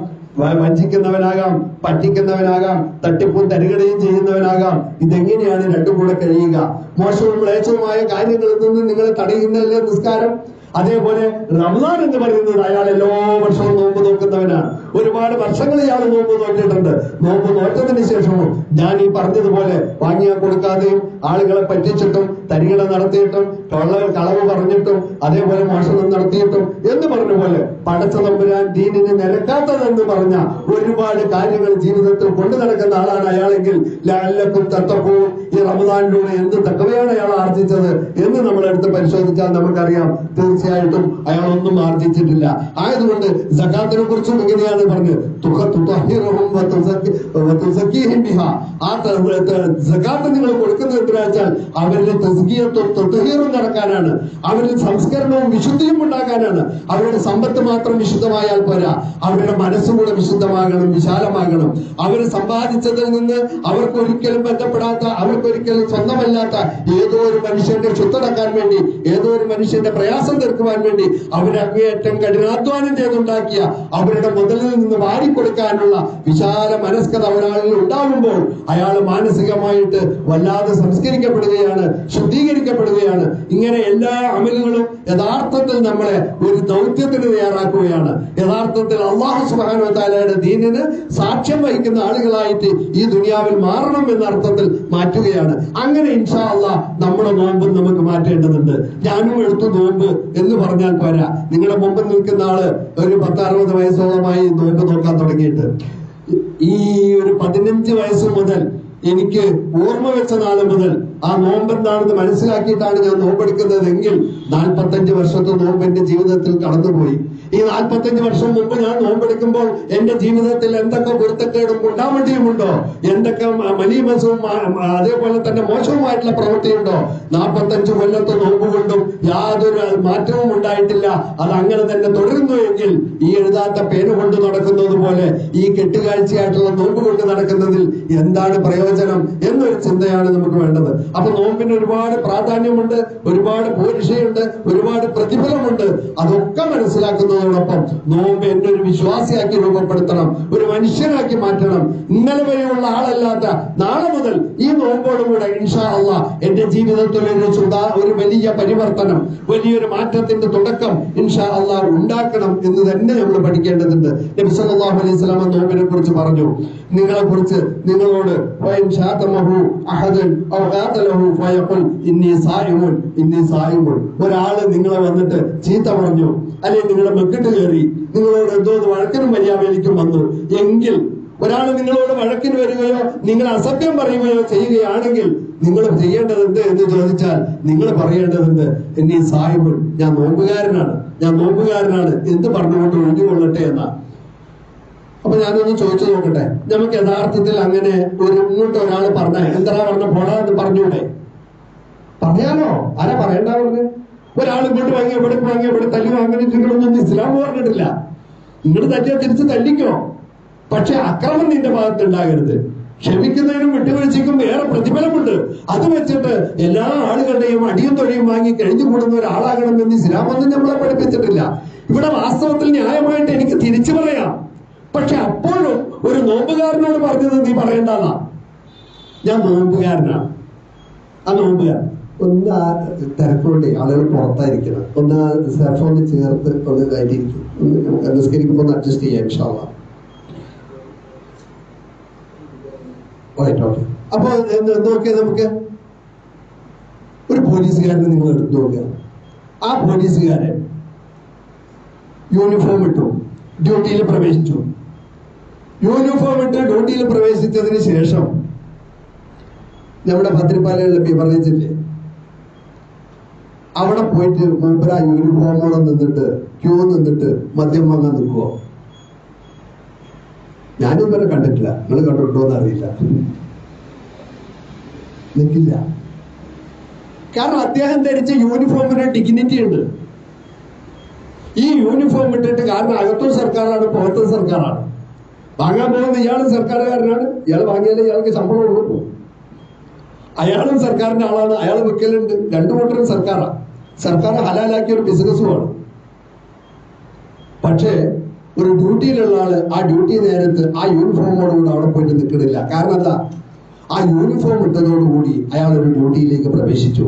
വഞ്ചിക്കുന്നവനാകാം, പറ്റിക്കുന്നവനാകാം, തട്ടിപ്പും തരികടയും ചെയ്യുന്നവനാകാം. ഇതെങ്ങനെയാണ് രണ്ടും കൂടെ കഴിയുക? മോശവും മ്ലേച്ഛവുമായ കാര്യങ്ങളിൽ നിന്ന് നിങ്ങൾ തടയുന്നതല്ലേ നിസ്കാരം? അതേപോലെ റമദാൻ എന്ന് പറയുന്നത് അയാൾ എല്ലാ വർഷവും നോമ്പ് നോക്കുന്നവനാണ്. ഒരുപാട് വർഷങ്ങൾ ഇയാൾ നോമ്പ് നോക്കിയിട്ടുണ്ട്. നോമ്പ് നോറ്റതിന് ശേഷവും ഞാൻ ഈ പറഞ്ഞതുപോലെ വാങ്ങിയാൽ കൊടുക്കാതെയും ആളുകളെ പറ്റിച്ചിട്ടും തരികിട നടത്തിയിട്ടും കളവ് പറഞ്ഞിട്ടും അതേപോലെ മോഷണം നടത്തിയിട്ടും എന്ന് പറഞ്ഞ പോലെ പടച്ച തമ്പുരാൻ ദീനിന് നിരക്കാത്തതെന്ന് പറഞ്ഞ ഒരുപാട് കാര്യങ്ങൾ ജീവിതത്തിൽ കൊണ്ടു നടക്കുന്ന ആളാണ് അയാളെങ്കിൽ ലഅല്ലക്കും തത്തഖൂൻ, ഈ റമദാനിലൂടെ എന്ത് തഖ്വയാണ് അയാൾ ആർജിച്ചത് എന്ന് നമ്മളെടുത്ത് പരിശോധിച്ചാൽ നമുക്കറിയാം തീർച്ചയായിട്ടും അയാൾ ഒന്നും ആർജിച്ചിട്ടില്ല. ആയതുകൊണ്ട് സകാത്തിനെ കുറിച്ചും ഇങ്ങനെയാണ് പറഞ്ഞത്, ആ സകാത്ത് നിങ്ങൾ കൊടുക്കുന്നത് എന്തിനാ വെച്ചാൽ അവരുടെ തസ്കിയത്തും തത്ഹീറും നടക്കാനാണ്, അവരിൽ സംസ്കരണവും വിശുദ്ധിയും ഉണ്ടാക്കാനാണ്. അവരുടെ സമ്പത്ത് മാത്രം വിശുദ്ധമായാൽ പോരാ, അവരുടെ മനസ്സുകൂടെ വിശുദ്ധമാകണം, വിശാലമാകണം. അവർ സമ്പാദിച്ചതിൽ നിന്ന് അവർക്കൊരിക്കലും ബന്ധപ്പെടാത്ത, അവർക്കൊരിക്കലും സ്വന്തമല്ലാത്ത ഏതോ ഒരു മനുഷ്യന്റെ ശുദ്ധടക്കാൻ വേണ്ടി, ഏതോ ഒരു മനുഷ്യന്റെ പ്രയാസം തീർക്കുവാൻ വേണ്ടി അവരെ അങ്ങേയറ്റം കഠിനാധ്വാനം ചെയ്തുണ്ടാക്കിയ അവരുടെ മുതലിൽ നിന്ന് വാരിക്കൊടുക്കാനുള്ള വിശാല മനസ്കത ഒരാളിൽ ഉണ്ടാകുമ്പോൾ അയാൾ മാനസികമായിട്ട് വല്ലാതെ സംസ്കരിക്കപ്പെടുകയാണ്, ശുദ്ധീകരിക്കപ്പെടുകയാണ്. ഇങ്ങനെ എല്ലാ അമലുകളും യഥാർത്ഥത്തിൽ നമ്മളെ ഒരു ദൗത്യത്തിന് തയ്യാറാക്കുകയാണ്. യഥാർത്ഥത്തിൽ അല്ലാഹു സുബ്ഹാനഹു വ തആലയുടെ ദീനിന് സാക്ഷ്യം വഹിക്കുന്ന ആളുകളായിട്ട് ഈ ദുനിയാവിൽ മാറണം എന്ന അർത്ഥത്തിൽ മാറ്റുകയാണ്. അങ്ങനെ ഇൻഷാ അല്ലാഹ് നമ്മുടെ നോമ്പ് നമുക്ക് മാറ്റേണ്ടതുണ്ട്. ഞാനും എടുത്തു നോമ്പ് എന്ന് പറഞ്ഞാൽ പോരാ. നിങ്ങളുടെ മുമ്പിൽ നിൽക്കുന്ന ആള് ഒരു 10-60 വയസ്സോളമായി നോമ്പ് നോക്കാൻ തുടങ്ങിയിട്ട്, ഈ ഒരു 15 വയസ്സ് മുതൽ എനിക്ക് ഓർമ്മ വെച്ച നാള് മുതൽ ആ നോമ്പ് എന്താണെന്ന് മനസ്സിലാക്കിയിട്ടാണ് ഞാൻ നോമ്പെടുക്കുന്നതെങ്കിൽ 45 വർഷത്തെ നോമ്പ് എന്റെ ജീവിതത്തിൽ കടന്നുപോയി. ഈ 45 വർഷം മുമ്പ് ഞാൻ നോമ്പെടുക്കുമ്പോൾ എന്റെ ജീവിതത്തിൽ എന്തൊക്കെ പൊരുത്തക്കേടും ഉണ്ടാവേണ്ടിയുമുണ്ടോ, എന്തൊക്കെ മലീമസവും അതേപോലെ തന്നെ മോശവുമായിട്ടുള്ള പ്രവൃത്തിയുണ്ടോ, 45 കൊല്ലത്തെ നോമ്പ് കൊണ്ടും യാതൊരു മാറ്റവും ഉണ്ടായിട്ടില്ല. അത് അങ്ങനെ തന്നെ തുടരുന്നു എങ്കിൽ ഈ എഴുതാത്ത പേന കൊണ്ട് നടക്കുന്നത് പോലെ ഈ കെട്ടുകാഴ്ചയായിട്ടുള്ള നോമ്പ് കൊണ്ട് നടക്കുന്നതിൽ എന്താണ് പ്രയോജനം എന്നൊരു ചിന്തയാണ് നമുക്ക് വേണ്ടത്. അപ്പൊ നോമ്പിന് ഒരുപാട് പ്രാധാന്യമുണ്ട്, ഒരുപാട് പോരിഷയുണ്ട്, ഒരുപാട് പ്രതിഫലമുണ്ട്. അതൊക്കെ മനസ്സിലാക്കുന്നതോടൊപ്പം നോമ്പ് എന്നെ ഒരു വിശ്വാസിയാക്കി രൂപപ്പെടുത്തണം, ഒരു മനുഷ്യനാക്കി മാറ്റണം. ഇന്നലെ വരെയുള്ള ആളല്ലാത്ത നാളെ മുതൽ ഈ നോമ്പോടുകൂടെ ഇൻഷാ അല്ലാഹ് എന്റെ ജീവിതത്തിൽ ഒരു വലിയ പരിവർത്തനം, വലിയൊരു മാറ്റത്തിന്റെ തുടക്കം ഇൻഷാ അല്ലാഹ് ഉണ്ടാക്കണം എന്ന് തന്നെ നമ്മൾ പഠിക്കേണ്ടതുണ്ട്. നബി സല്ലല്ലാഹു അലൈഹി വസല്ലം നോമ്പിനെ കുറിച്ച് പറഞ്ഞു, നിങ്ങളെ കുറിച്ച് നിങ്ങളോട് ഒരാള് നിങ്ങളെ വന്നിട്ട് ചീത്ത പറഞ്ഞു, അല്ലെങ്കിൽ നിങ്ങളെ മെക്കിട്ട് കയറി, നിങ്ങളോട് എന്തോ വഴക്കിനും മര്യാദയിലേക്കും വന്നു എങ്കിൽ, ഒരാൾ നിങ്ങളോട് വഴക്കിന് വരികയോ നിങ്ങൾ അസഭ്യം പറയുകയോ ചെയ്യുകയാണെങ്കിൽ നിങ്ങൾ ചെയ്യേണ്ടത് എന്ത് എന്ന് ചോദിച്ചാൽ നിങ്ങൾ പറയേണ്ടതുണ്ട്, എന്നീ സാഹിബുൻ, ഞാൻ നോമ്പുകാരനാണ് എന്ത് പറഞ്ഞുകൊണ്ട് ഒഴിഞ്ഞുകൊള്ളട്ടെ എന്നാ. അപ്പൊ ഞാനൊന്ന് ചോദിച്ചു നോക്കട്ടെ, നമുക്ക് യഥാർത്ഥത്തിൽ അങ്ങനെ ഇങ്ങോട്ട് ഒരാൾ പറഞ്ഞ എന്താ പറഞ്ഞ പോടാ എന്ന് പറഞ്ഞൂടെ? പറയാനോ? ആരാ പറയണ്ടാവുന്നത്? ഒരാൾ ഇങ്ങോട്ട് വാങ്ങിയ ഇവിടെ തല്ലിയോ അങ്ങനെ നിങ്ങളൊന്നും ഇസ്ലാം പറഞ്ഞിട്ടില്ല. നിങ്ങൾ തല്ലിയാ തിരിച്ച് തല്ലിക്കോ, പക്ഷെ അക്രമം നിന്റെ ഭാഗത്ത് ഉണ്ടാകരുത്. ക്ഷമിക്കുന്നതിനും വിട്ടുവീഴ്ചയ്ക്കും വേറെ പ്രതിഫലമുണ്ട്. അത് വെച്ചിട്ട് എല്ലാ ആളുകളുടെയും അടിയും തൊഴിയും വാങ്ങി കഴിഞ്ഞു കൂടുന്ന ഒരാളാകണമെന്ന് ഇസ്ലാമൊന്നും നമ്മളെ പഠിപ്പിച്ചിട്ടില്ല. ഇവിടെ വാസ്തവത്തിൽ ന്യായമായിട്ട് എനിക്ക് തിരിച്ചു പറയാം, പക്ഷെ അപ്പോഴും ഒരു നോമ്പുകാരനോട് പറഞ്ഞത് നീ പറയണ്ടെന്നാ. ഞാൻ നോമ്പുകാരനാണ്. ആ നോമ്പുകാരൻ ഒന്ന് തിരക്കുകൊണ്ട് ആളുകൾ പുറത്തായിരിക്കണം, ഒന്ന് സെൽഫോൺ ചേർത്ത് ഒന്ന് കയറ്റിയിരിക്കും, ഒന്ന് നിസ്കരിക്കുമ്പോൾ ഒന്ന് അഡ്ജസ്റ്റ് ചെയ്യാം ഇൻഷാ അല്ലാഹ്. അപ്പൊ നോക്കിയാൽ നമുക്ക് ഒരു പോലീസുകാരനെ നിങ്ങൾ എടുത്തു നോക്കുക. ആ പോലീസുകാരൻ യൂണിഫോം ഇട്ടു, ഡ്യൂട്ടിയിൽ പ്രവേശിച്ചു. യൂണിഫോം ഇട്ട് ഡ്യൂട്ടിയിൽ പ്രവേശിച്ചതിന് ശേഷം നമ്മുടെ ഭദ്രപ്പാലയുള്ള ബിവറേജില്ലേ, അവിടെ പോയിട്ട് മൂപ്പര യൂണിഫോമോടെ നിന്നിട്ട് ക്യൂ നിന്നിട്ട് മദ്യം വാങ്ങാൻ നിൽക്കുവോ? ഞാനും വരെ കണ്ടിട്ടില്ല, നിങ്ങൾ കണ്ടിട്ടുണ്ടോ എന്ന് അറിയില്ല. നിൽക്കില്ല. കാരണം അദ്ദേഹം ധരിച്ച യൂണിഫോമിന് ഡിഗ്നിറ്റി ഉണ്ട്. ഈ യൂണിഫോം ഇട്ടിട്ട്, കാരണം അകത്തും സർക്കാരാണ് പുറത്തും സർക്കാരാണ്. വാങ്ങാൻ പോകുന്ന ഇയാളും സർക്കാരുകാരനാണ്. ഇയാൾ വാങ്ങിയാലേ ഇയാൾക്ക് ശമ്പളം കൊടുക്കും. അയാളും സർക്കാരിന്റെ ആളാണ്, അയാൾ വിൽക്കലുണ്ട്. രണ്ടു കൂട്ടരും സർക്കാരാണ്. സർക്കാർ ഹലാലാക്കിയ ഒരു ബിസിനസ്സുമാണ്. പക്ഷേ ഒരു ഡ്യൂട്ടിയിലുള്ള ആള് ആ ഡ്യൂട്ടി നേരത്ത് ആ യൂണിഫോമോടുകൂടി അവിടെ പോയിട്ട് നിൽക്കണില്ല. കാരണം എന്താ? ആ യൂണിഫോം ഇട്ടതോടുകൂടി അയാൾ ഒരു ഡ്യൂട്ടിയിലേക്ക് പ്രവേശിച്ചു.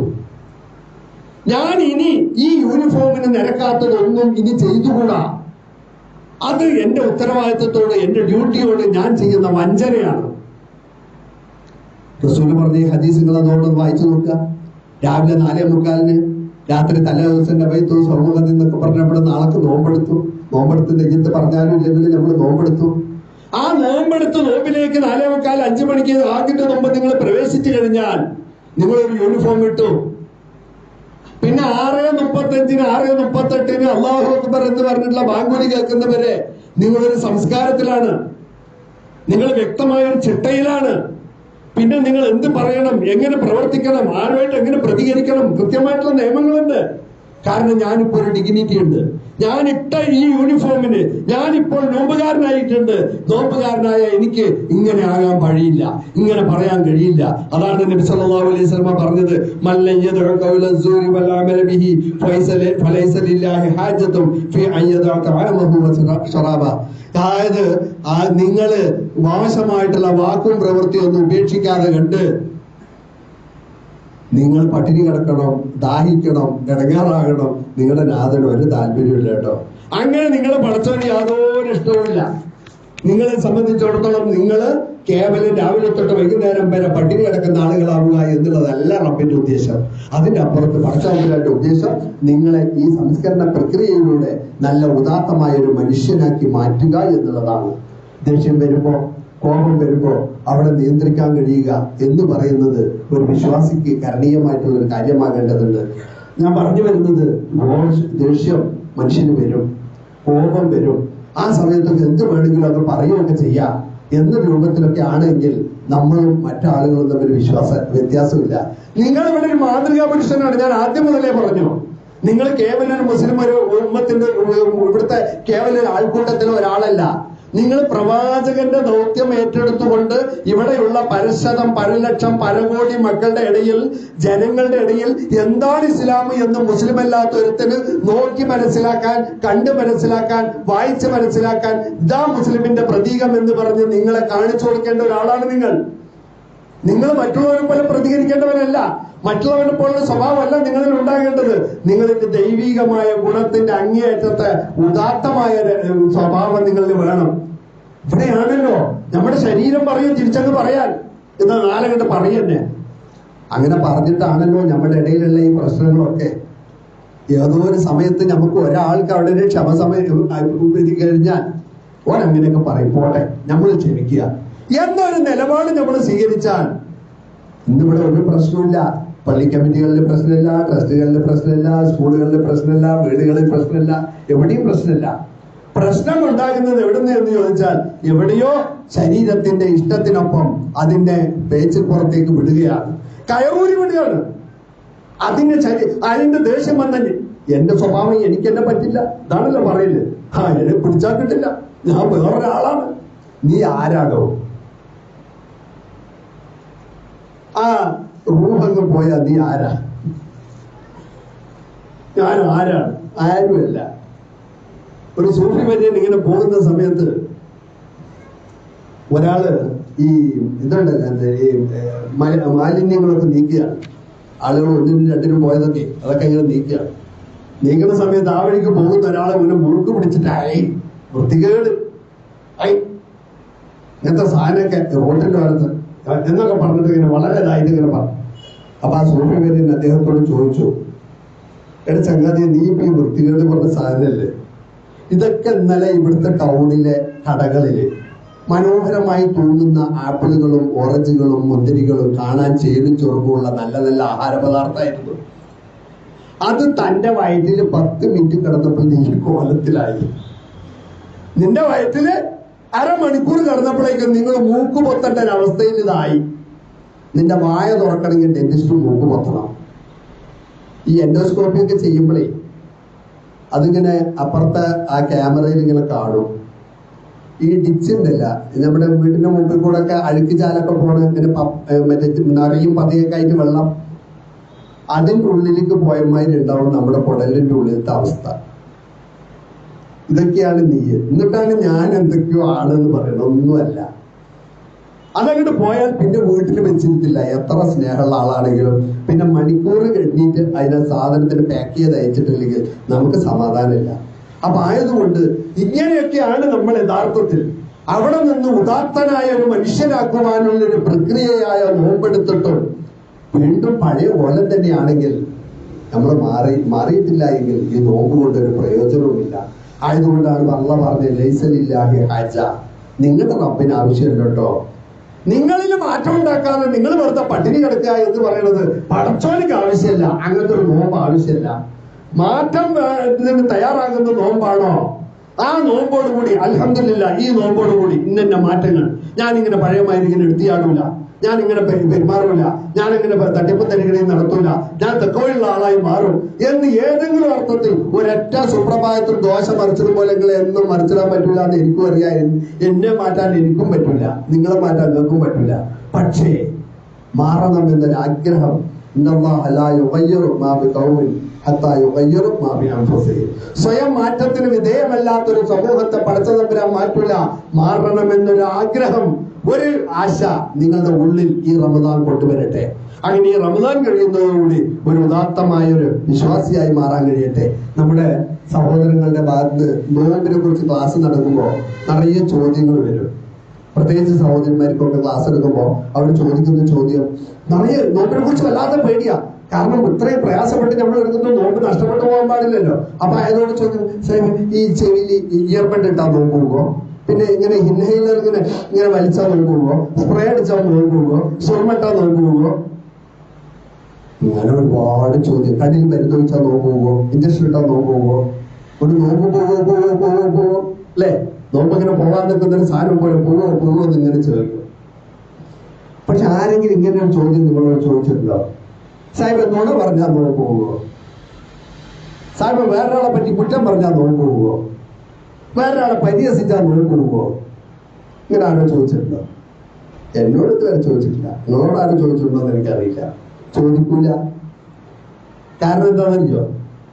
ഞാൻ ഇനി ഈ യൂണിഫോമിന് നിരക്കാത്തതൊന്നും ഇനി ചെയ്തുകൂടാ. അത് എന്റെ ഉത്തരവാദിത്വത്തോട്, എന്റെ ഡ്യൂട്ടിയോട് ഞാൻ ചെയ്യുന്ന വഞ്ചനയാണ്. റസൂൽ പറഞ്ഞ ഈ ഹദീസ് നിങ്ങൾ അതോടൊന്ന് വായിച്ചു നോക്കുക. രാവിലെ 4:45 രാത്രി തലേ ദിവസം നബൈത്തു സ്വർമ്മകഥ എന്നൊക്കെ പറഞ്ഞ നമ്മുടെ നാളേക്ക് നോമ്പെടുത്ത് നെയ്യത്ത് പറഞ്ഞാലും ഇല്ലെങ്കിൽ നമ്മൾ നോമ്പെടുത്തു. ആ നോമ്പെടുത്ത് നോമ്പിലേക്ക് 4:45 5 മണിക്ക് ആകിന്റെ മുമ്പ് നിങ്ങൾ പ്രവേശിച്ചു കഴിഞ്ഞാൽ നിങ്ങളൊരു യൂണിഫോം ഇട്ടു. പിന്നെ 6:35 6:38 അല്ലാഹു അക്ബർ എന്ന് പറഞ്ഞിട്ടുള്ള ബാങ്കുലി കേൾക്കുന്നവരെ നിങ്ങളൊരു സംസ്കാരത്തിലാണ്, നിങ്ങൾ വ്യക്തമായ ഒരു ചിട്ടയിലാണ്. പിന്നെ നിങ്ങൾ എന്ത് പറയണം, എങ്ങനെ പ്രവർത്തിക്കണം, ആരുമായിട്ട് എങ്ങനെ പ്രതികരിക്കണം, കൃത്യമായിട്ടുള്ള നിയമങ്ങളുണ്ട്. കാരണം ഞാനിപ്പോ ഒരു ഡിഗ്നിറ്റി ഉണ്ട്. ഞാനിട്ട ഈ യൂണിഫോമിന് ഞാനിപ്പോൾ നോമ്പുകാരനായിട്ടുണ്ട്. നോമ്പുകാരനായ എനിക്ക് ഇങ്ങനെ ആകാൻ കഴിയില്ല, ഇങ്ങനെ പറയാൻ കഴിയില്ല. അതാണ് നബി സല്ലല്ലാഹു അലൈഹി വസല്ലം പറഞ്ഞത്, മല്ലൻ യദഉ ഖൗല സൂരി വൽ അമല ബിഹി ഫലൈസ ലില്ലാഹി ഹാജത്തും ഫീ അൻ യദഅ തആമഹു വശറാബ. അതായത് നിങ്ങള് മോശമായിട്ടുള്ള വാക്കും പ്രവൃത്തിയും ഒന്നും ഉപേക്ഷിക്കാതെ കണ്ട് നിങ്ങൾ പട്ടിണി കിടക്കണം, ദാഹിക്കണം, ഇടങ്ങാറാകണം, നിങ്ങളുടെ നാഥന് ഒരു താല്പര്യമില്ല കേട്ടോ. അങ്ങനെ നിങ്ങളെ പടച്ചവന് യാതൊരു ഇഷ്ടവുമില്ല. നിങ്ങളെ സംബന്ധിച്ചിടത്തോളം നിങ്ങൾ കേവലം രാവിലെ തൊട്ട് വൈകുന്നേരം വരെ പട്ടിണി കിടക്കുന്ന ആളുകളാവുക എന്നുള്ളതല്ല റബ്ബിന്റെ ഉദ്ദേശം. അതിന്റെ അപ്പുറത്ത് പടച്ചവന്റെ ഉദ്ദേശം നിങ്ങളെ ഈ സംസ്കരണ പ്രക്രിയയിലൂടെ നല്ല ഉദാത്തമായ ഒരു മനുഷ്യനാക്കി മാറ്റുക എന്നുള്ളതാണ്. ദേഷ്യം വരുമ്പോ, കോപം വരുമ്പോ അവിടെ നിയന്ത്രിക്കാൻ കഴിയുക എന്ന് പറയുന്നത് ഒരു വിശ്വാസിക്ക് കരണീയമായിട്ടുള്ള ഒരു കാര്യമാകേണ്ടതുണ്ട്. ഞാൻ പറഞ്ഞു വരുന്നത്, ദേഷ്യം മനുഷ്യന് വരും, കോപം വരും. ആ സമയത്തൊക്കെ എന്ത് വേണമെങ്കിലും അത് പറയുകയൊക്കെ ചെയ്യാം എന്ന രൂപത്തിലൊക്കെ ആണെങ്കിൽ നമ്മളും മറ്റാളുകളും തമ്മിൽ വ്യത്യാസമില്ല. നിങ്ങൾ ഇവിടെ ഒരു മാതൃകാ പുരുഷനാണ്. ഞാൻ ആദ്യം മുതലേ പറഞ്ഞു, നിങ്ങൾ കേവലം ഒരു മുസ്ലിം ഒരു ഉമ്മത്തിന്റെ ഇവിടുത്തെ കേവലം ഒരു ആൾക്കൂട്ടത്തിലെ ഒരാളല്ല. നിങ്ങൾ പ്രവാചകന്റെ ദൗത്യം ഏറ്റെടുത്തുകൊണ്ട് ഇവിടെയുള്ള പരശതം പരലക്ഷം പരകോടി മക്കളുടെ ഇടയിൽ, ജനങ്ങളുടെ ഇടയിൽ എന്താണ് ഇസ്ലാം എന്ന് മുസ്ലിം അല്ലാത്ത ഒരുത്തിന് നോക്കി മനസ്സിലാക്കാൻ, കണ്ട് മനസ്സിലാക്കാൻ, വായിച്ച് മനസ്സിലാക്കാൻ ഇതാ മുസ്ലിമിന്റെ പ്രതീകം എന്ന് പറഞ്ഞ് നിങ്ങളെ കാണിച്ചു കൊടുക്കേണ്ട ഒരാളാണ് നിങ്ങൾ. നിങ്ങൾ മറ്റുള്ളവരെ പോലെ പ്രതികരിക്കേണ്ടവരല്ല, മറ്റുള്ളവരെ പോലുള്ള സ്വഭാവമല്ല നിങ്ങളിൽ ഉണ്ടാകേണ്ടത്. നിങ്ങൾക്ക് ദൈവികമായ ഗുണത്തിന്റെ അങ്ങേയറ്റത്തെ ഉദാത്തമായ സ്വഭാവം നിങ്ങളിൽ വേണം. ഇവിടെയാണല്ലോ നമ്മുടെ ശരീരം പറയും തിരിച്ചങ്ങ് പറയാൻ, എന്നാ നാലങ്ങട്ട് പറയന്നെ. അങ്ങനെ പറഞ്ഞിട്ടാണല്ലോ നമ്മുടെ ഇടയിലുള്ള ഈ പ്രശ്നങ്ങളൊക്കെ. ഏതോ ഒരു സമയത്ത് നമുക്ക് ഒരാൾക്ക് അവിടെ ഒരു ക്ഷമ കഴിഞ്ഞാൽ ഓരങ്ങനെയൊക്കെ പറയും, പോട്ടെ നമ്മൾ ക്ഷമിക്കുക എന്നൊരു നിലപാട് നമ്മൾ സ്വീകരിച്ചാൽ ഇന്നിവിടെ ഒരു പ്രശ്നമില്ല. പള്ളി കമ്മിറ്റികളിൽ പ്രശ്നമില്ല, ട്രസ്റ്റുകളിൽ പ്രശ്നമില്ല, സ്കൂളുകളിൽ പ്രശ്നമില്ല, വീടുകളിൽ പ്രശ്നമില്ല, എവിടെയും പ്രശ്നമില്ല. പ്രശ്നം ഉണ്ടാകുന്നത് എവിടുന്ന് എന്ന് ചോദിച്ചാൽ എവിടെയോ ശരീരത്തിന്റെ ഇഷ്ടത്തിനൊപ്പം അതിന്റെ പേച്ചിൽ പുറത്തേക്ക് വിടുകയാണ്, കയറൂരി വിടുകയാണ്. അതിന്റെ ദേഷ്യം വന്ന എന്റെ സ്വഭാവം എനിക്ക് എന്നെ പറ്റില്ല, ഇതാണല്ലോ പറയില്ല. എന്നെ പിടിച്ചാൽ കിട്ടില്ല, ഞാൻ വേറൊരാളാണ്. നീ ആരാകോ? ആ റൂഹങ്ങ് പോയാ നീ ആരാ? ഞാൻ ആരാണ്? ആരുമല്ല. ഒരു സൂഫി വര്യൻ ഇങ്ങനെ പോകുന്ന സമയത്ത് ഒരാള് ഈ ഇതുണ്ടല്ലോ, ഈ മാലിന്യങ്ങളൊക്കെ നീക്കുകയാണ്. ആളുകൾ ഒന്നിനും രണ്ടിനും പോയതൊക്കെ അതൊക്കെ ഇങ്ങനെ നീക്കുകയാണ്. നീക്കുന്ന സമയത്ത് ആ വഴിക്ക് പോകുന്ന ഒരാളെ ഇങ്ങനെ മുറുക്ക് പിടിച്ചിട്ട് വൃത്തികേട് ഇങ്ങനത്തെ സാധനമൊക്കെ റോട്ടിന്റെ കാലത്ത് എന്നൊക്കെ പറഞ്ഞിട്ട് ഇങ്ങനെ വളരെ ഇതായിട്ട് ഇങ്ങനെ പറഞ്ഞു. അപ്പൊ ആ സൂഫി വര്യൻ അദ്ദേഹത്തോട് ചോദിച്ചു, എടാ ചങ്ങാതി, നീ ഇപ്പൊ ഈ വൃത്തികേട് പറഞ്ഞ സാധനല്ലേ? ഇതൊക്കെ ഇന്നലെ ഇവിടുത്തെ ടൗണിലെ കടകളില് മനോഹരമായി തൂങ്ങുന്ന ആപ്പിളുകളും ഓറഞ്ചുകളും മുന്തിരികളും കാണാൻ ചേരും ചൊറുക്കുമുള്ള നല്ല നല്ല ആഹാര പദാർത്ഥമായിരുന്നു. അത് തന്റെ വയറ്റില് 10 മിനിറ്റ് കിടന്നപ്പോൾ നീ കോലത്തിലായി. നിന്റെ വയറ്റില് അരമണിക്കൂർ കിടന്നപ്പോഴേക്കും നിങ്ങൾ മൂക്ക് പൊത്തേണ്ട ഒരു അവസ്ഥയിൽ ഇതായി. നിന്റെ വായ തുറക്കണമെങ്കിൽ ഡെന്റിസ്റ്റ് മൂക്ക് പൊത്തണം. ഈ എൻഡോസ്കോപ്പി ഒക്കെ ചെയ്യുമ്പോഴേ അതിങ്ങനെ അപ്പുറത്തെ ആ ക്യാമറയിൽ ഇങ്ങനെ കാണും. ഈ ഡിച്ചിണ്ടല്ല, നമ്മുടെ വീടിന്റെ മുമ്പിൽ കൂടെ ഒക്കെ അഴുക്ക് ചാലൊക്കെ പോണ ഇങ്ങനെ മറ്റേ നിറയും പതിയൊക്കെ ആയിട്ട് വെള്ളം, അതിൻ്റെ ഉള്ളിലേക്ക് പോയമാരുണ്ടാവും നമ്മുടെ കുടലിന്റെ ഉള്ളിലത്തെ അവസ്ഥ. ഇതൊക്കെയാണ് നീ. എന്നിട്ടാണ് ഞാൻ എന്തൊക്കെയോ ആണെന്ന് പറയുന്നത്. ഒന്നുമല്ല. അതങ്ങോട്ട് പോയാൽ പിന്നെ വീട്ടിൽ വെച്ചിട്ടില്ല. എത്ര സ്നേഹമുള്ള ആളാണെങ്കിലും പിന്നെ മണിക്കൂർ കഴിഞ്ഞിട്ട് അതിനെ സാധനത്തിന് പാക്ക് ചെയ്ത് അയച്ചിട്ടില്ലെങ്കിൽ നമുക്ക് സമാധാനമില്ല. അപ്പൊ ആയതുകൊണ്ട് ഇങ്ങനെയൊക്കെയാണ് നമ്മൾ യഥാർത്ഥത്തിൽ അവിടെ നിന്ന് ഉദാത്തനായ ഒരു മനുഷ്യരാക്കുവാനുള്ള ഒരു പ്രക്രിയയായ നോമ്പെടുത്തിട്ടും വീണ്ടും പഴയ ഓലം തന്നെയാണെങ്കിൽ നമ്മൾ മാറിയിട്ടില്ല എങ്കിൽ ഈ നോമ്പ് കൊണ്ടൊരു പ്രയോജനവുമില്ല. ആയതുകൊണ്ടാണ് അല്ലാഹ് പറഞ്ഞത് ലൈസലില്ലാഹി ഹജ, നിങ്ങളുടെ റബ്ബിന് ആവശ്യമില്ല കേട്ടോ. നിങ്ങളിൽ മാറ്റം ഉണ്ടാക്കാതെ നിങ്ങൾ വെറുതെ പട്ടിണി കിടക്കുക എന്ന് പറയുന്നത് പടച്ചോനിക്ക് ആവശ്യമില്ല. അങ്ങനത്തെ ഒരു നോമ്പ് ആവശ്യമില്ല. മാറ്റം തയ്യാറാകുന്ന നോമ്പാണോ? ആ നോമ്പോടുകൂടി അൽഹംദുലില്ലാ, ഈ നോമ്പോടുകൂടി ഇന്ന മാറ്റങ്ങൾ, ഞാനിങ്ങനെ പഴയമാതിരി ഇങ്ങനെ എടുത്തിയാടൂല, ഞാനിങ്ങനെ പെരുമാറൂല, ഞാനിങ്ങനെ തട്ടിപ്പ് തരികടയും നടത്തൂല, ഞാൻ തെക്കോയുള്ള ആളായി മാറും എന്ന് ഏതെങ്കിലും അർത്ഥത്തിൽ ഒരൊറ്റ സുപ്രഭാതത്തിൽ ദോശ മറിച്ചതുപോലെ നിങ്ങൾ എന്നും മറിച്ചിടാൻ പറ്റൂല എന്ന് എനിക്കും അറിയാം. എന്നെ മാറ്റാൻ എനിക്കും പറ്റൂല, നിങ്ങളെ മാറ്റാൻ നിങ്ങൾക്കും പറ്റൂല. പക്ഷേ മാറണം എന്നൊരാഗ്രഹം, സ്വയം മാറ്റത്തിന് വിധേയമല്ലാത്തൊരു സമൂഹത്തെ പടച്ചതമ്പുരാൻ മാറ്റൂല. മാറണമെന്നൊരു ആഗ്രഹം, ഒരു ആശ നിങ്ങളുടെ ഉള്ളിൽ ഈ റമദാൻ കൊണ്ടുവരട്ടെ. അങ്ങനെ ഈ റമദാൻ കഴിയുന്നതോടുകൂടി ഒരു ഉദാത്തമായ ഒരു വിശ്വാസിയായി മാറാൻ കഴിയട്ടെ. നമ്മുടെ സഹോദരങ്ങളുടെ ഭാഗത്ത് നോമ്പിനെ കുറിച്ച് ക്ലാസ് നടക്കുമ്പോൾ നിറയെ ചോദ്യങ്ങൾ വരും. പ്രത്യേകിച്ച് സഹോദരന്മാർക്കൊക്കെ ക്ലാസ് എടുക്കുമ്പോൾ അവർ ചോദിക്കുന്ന ചോദ്യം നിറയെ നോമ്പിനെ കുറിച്ച് വല്ലാതെ പേടിയാ. കാരണം ഇത്രയും പ്രയാസപ്പെട്ട് നമ്മൾ എടുക്കുന്ന നോമ്പ് നഷ്ടപ്പെട്ടു പോകാൻ പാടില്ലല്ലോ. അപ്പൊ ആയതുകൊണ്ട് ചോദ്യം, ഈ ചെവിയിൽ ഇയർബഡ് ഇട്ടാ നോക്കുമ്പോ, പിന്നെ ഇങ്ങനെ ഇൻഹൈലർ ഇങ്ങനെ വലിച്ചാൽ നോക്കുമ്പോ, സ്പ്രേ അടിച്ചാൽ നോക്കുമ്പോ, സ്വർമിട്ടാ നോക്കുമ്പോ, ഇങ്ങനെ ഒരുപാട് ചോദ്യം. കണ്ണിൽ മരുന്ന് വെച്ചാൽ നോക്കുമ്പോ, ഇഞ്ചക്ഷൻ ഇട്ടാൽ നോക്കുമ്പോ, ഒരു നോമ്പ് പോവോ അല്ലെ? നോമ്പ് ഇങ്ങനെ പോകാൻ നിൽക്കുന്ന ഒരു സാധനം പോലെ പോവോ എന്ന് ഇങ്ങനെ ചോദിക്കും. പക്ഷെ ആരെങ്കിലും ഇങ്ങനെ ഒരു ചോദ്യം നിങ്ങളോട് ചോദിച്ചിട്ടുണ്ടോ? സാഹിബ് നുണ പറഞ്ഞാൽ നോമ്പ് പോവോ? സാഹിബ് വേറൊരാളെ പറ്റി കുറ്റം പറഞ്ഞാൽ നോമ്പ് പോവോ? വേറൊരാളെ പരിഹസിച്ചാൽ നോമ്പ് പോവോ? ഇങ്ങനെ ആരോ ചോദിച്ചിട്ടുണ്ടോ? എന്നോട് ഇതുവരെ ചോദിച്ചിട്ടില്ല. നിങ്ങളോട് ആരും ചോദിച്ചിട്ടുണ്ടോ എന്ന് എനിക്കറിയില്ല. ചോദിക്കൂല. കാരണം എന്താണെന്നറിയോ?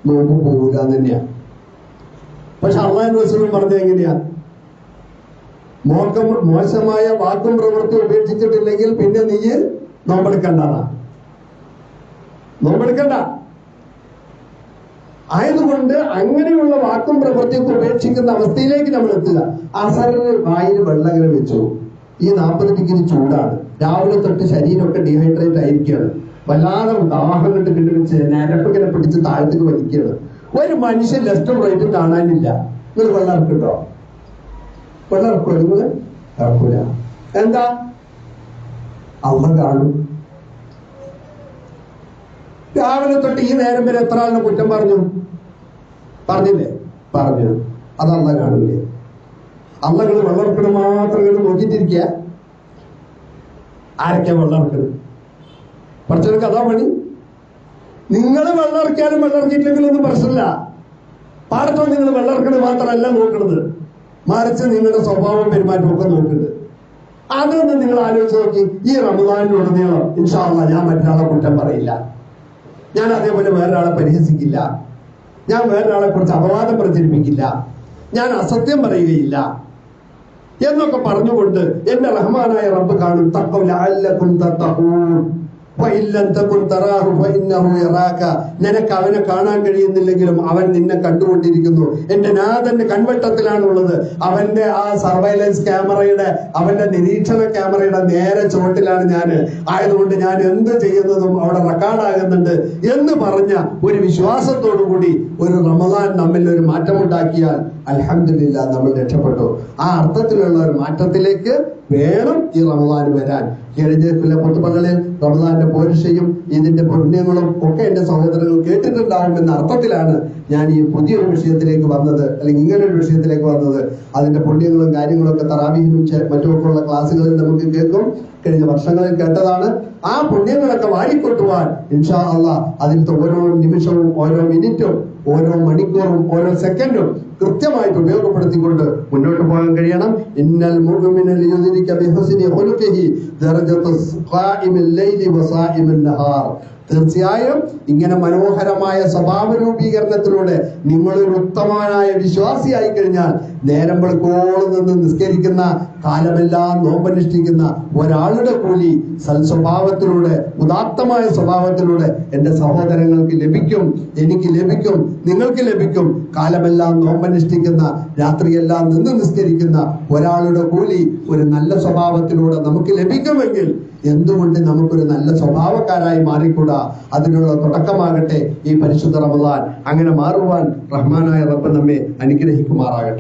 നോമ്പ് പോകൂല എന്ന് തന്നെയാ. പക്ഷെ അള്ളാഹു റസൂലും പറഞ്ഞത് എങ്ങനെയാ? മോശമായ വാക്കും പ്രവൃത്തി ഉപേക്ഷിച്ചിട്ടില്ലെങ്കിൽ പിന്നെ നീ നോമ്പെടുക്കണ്ടാ. നോമ്പെടുക്കണ്ട. ആയതുകൊണ്ട് അങ്ങനെയുള്ള വാക്കും പ്രവൃത്തിയൊക്കെ ഉപേക്ഷിക്കുന്ന അവസ്ഥയിലേക്ക് നമ്മൾ എത്തുക. അസറിന് വായിൽ വെള്ളം ഇങ്ങനെ വെച്ചു. ഈ 40 ഡിഗ്രി ചൂടാണ്. രാവിലെ തൊട്ട് ശരീരമൊക്കെ ഡീഹൈഡ്രേറ്റ് ആയിരിക്കുകയാണ്. വല്ലാതെ ദാഹം കണ്ട് കിട്ടിച്ച് നരപ്പിങ്ങനെ പിടിച്ച് താഴത്തേക്ക് വലിക്കുകയാണ്. ഒരു മനുഷ്യൻ ലെഫ്റ്റും റൈറ്റും കാണാനില്ല. നിങ്ങൾ വെള്ളം ഇറക്കിട്ടോ? വെള്ളം ഇറക്കുമോ? നിങ്ങൾ ഇറക്കൂല. എന്താ? അള്ളാഹ് കാണും. രാവിലെ തൊട്ട് ഈ നേരം വരെ എത്ര ആളിനെ കുറ്റം പറഞ്ഞില്ലേ? പറഞ്ഞു. അത് അള്ളാഹ് കാണില്ലേ? അള്ളാഹ് വെള്ളം ഇറക്കണം മാത്രം നോക്കിയിട്ടിരിക്കുക. ആരൊക്കെയാ വെള്ളം ഇറക്കുന്നത്? പഠിച്ചവർക്ക് അതാ പണി. നിങ്ങൾ വെള്ളം ഇറക്കിയാലും വെള്ളം ഇറക്കിയിട്ടില്ലെങ്കിലും ഒന്നും പ്രശ്നമില്ല. പാടത്തോ നിങ്ങൾ വെള്ളം ഇറക്കണത് മാത്രമല്ല നോക്കുന്നത്, മറിച്ച് നിങ്ങളുടെ സ്വഭാവം പെരുമാറ്റം ഒക്കെ നോക്കുന്നത്. അതൊന്നും നിങ്ങൾ ആലോചിച്ച് നോക്കി. ഈ റമദാനിലുടനീളം ഇൻഷാ അല്ലാഹ് ഞാൻ മറ്റൊരാളെ കുറ്റം പറയില്ല, ഞാൻ അതേപോലെ വേറൊരാളെ പരിഹസിക്കില്ല, ഞാൻ വേറൊരാളെ കുറിച്ച് അപവാദം പ്രചരിപ്പിക്കില്ല, ഞാൻ അസത്യം പറയുകയില്ല എന്നൊക്കെ പറഞ്ഞുകൊണ്ട് എന്റെ റഹ്മാനായ റബ്ബ് കാണും. തഖ്വ ലഅല്ലകും തത്തഖൂൻ. നിനക്ക് അവനെ കാണാൻ കഴിയുന്നില്ലെങ്കിലും അവൻ നിന്നെ കണ്ടുകൊണ്ടിരിക്കുന്നു. എന്റെ നാഥന്റെ കൺവട്ടത്തിലാണുള്ളത്. അവന്റെ ആ സർവൈലൻസ് ക്യാമറയുടെ, അവന്റെ നിരീക്ഷണ ക്യാമറയുടെ നേരെ ചുവട്ടിലാണ് ഞാൻ. ആയതുകൊണ്ട് ഞാൻ എന്ത് ചെയ്യുന്നതും അവിടെ റെക്കോർഡാകുന്നുണ്ട് എന്ന് പറഞ്ഞ ഒരു വിശ്വാസത്തോടുകൂടി ഒരു റമദാൻ നമ്മിൽ ഒരു മാറ്റമുണ്ടാക്കിയാൽ അൽഹംദുലില്ലാഹ് നമ്മൾ രക്ഷപ്പെട്ടു. ആ അർത്ഥത്തിലുള്ള ഒരു മാറ്റത്തിലേക്ക് വേണം ഈ റമദാൻ വരാൻ. കഴിഞ്ഞ പൊത്തുപകളിൽ റമദാന്റെ പോരിശയും ഇതിന്റെ പുണ്യങ്ങളും ഒക്കെ എന്റെ സഹോദരങ്ങൾ കേട്ടിട്ടുണ്ടാവും എന്ന അർത്ഥത്തിലാണ് ഞാൻ ഈ പുതിയൊരു വിഷയത്തിലേക്ക് വന്നത്, അല്ലെങ്കിൽ ഇങ്ങനൊരു വിഷയത്തിലേക്ക് വന്നത്. അതിന്റെ പുണ്യങ്ങളും കാര്യങ്ങളും ഒക്കെ തറാവീഹിലും മറ്റുമൊക്കെ ഉള്ള ക്ലാസ്സുകളിൽ നമുക്ക് കേൾക്കും. കഴിഞ്ഞ വർഷങ്ങളിൽ കേട്ടതാണ്. ആ പുണ്യങ്ങളൊക്കെ വാരിക്കൊട്ടുവാൻ ഇൻഷാ അല്ലാഹ് അതിലത്തെ ഓരോ നിമിഷവും ഓരോ മിനിറ്റും ഓരോ മണിക്കൂറും ഓരോ സെക്കൻഡും കൃത്യമായിട്ട് ഉപയോഗപ്പെടുത്തിക്കൊണ്ട് മുന്നോട്ട് പോകാൻ കഴിയണം. ഇന്നൽ മുഅ്മിന ലിയുദ്രിക ബിഹുസ്നി ഖുലുഖിഹി ദറജത്തുസ് ഖായിമിൽ ലൈലി വസായിമിൻ നഹാർ. തീർച്ചയായും ഇങ്ങനെ മനോഹരമായ സ്വഭാവ രൂപീകരണത്തിലൂടെ നിങ്ങളൊരു ഉത്തമനായ വിശ്വാസിയായി കഴിഞ്ഞാൽ നേരം വെളുക്കോളം നിന്ന് നിസ്കരിക്കുന്ന കാലമെല്ലാം നോമ്പനുഷ്ഠിക്കുന്ന ഒരാളുടെ കൂലി സൽസ്വഭാവത്തിലൂടെ, ഉദാത്തമായ സ്വഭാവത്തിലൂടെ എന്റെ സഹോദരങ്ങൾക്ക് ലഭിക്കും, എനിക്ക് ലഭിക്കും, നിങ്ങൾക്ക് ലഭിക്കും. കാലമെല്ലാം നോമ്പനുഷ്ഠിക്കുന്ന, രാത്രിയെല്ലാം നിന്ന് നിസ്കരിക്കുന്ന ഒരാളുടെ കൂലി ഒരു നല്ല സ്വഭാവത്തിലൂടെ നമുക്ക് ലഭിക്കുമെങ്കിൽ എന്തുകൊണ്ട് നമുക്കൊരു നല്ല സ്വഭാവക്കാരായി മാറിക്കൂടാ? അതിനുള്ള തുടക്കമാകട്ടെ ഈ പരിശുദ്ധ റമദാൻ. അങ്ങനെ മാറുവാൻ റഹ്മാനായ റബ്ബ് നമ്മെ അനുഗ്രഹിക്കുമാറാകട്ടെ.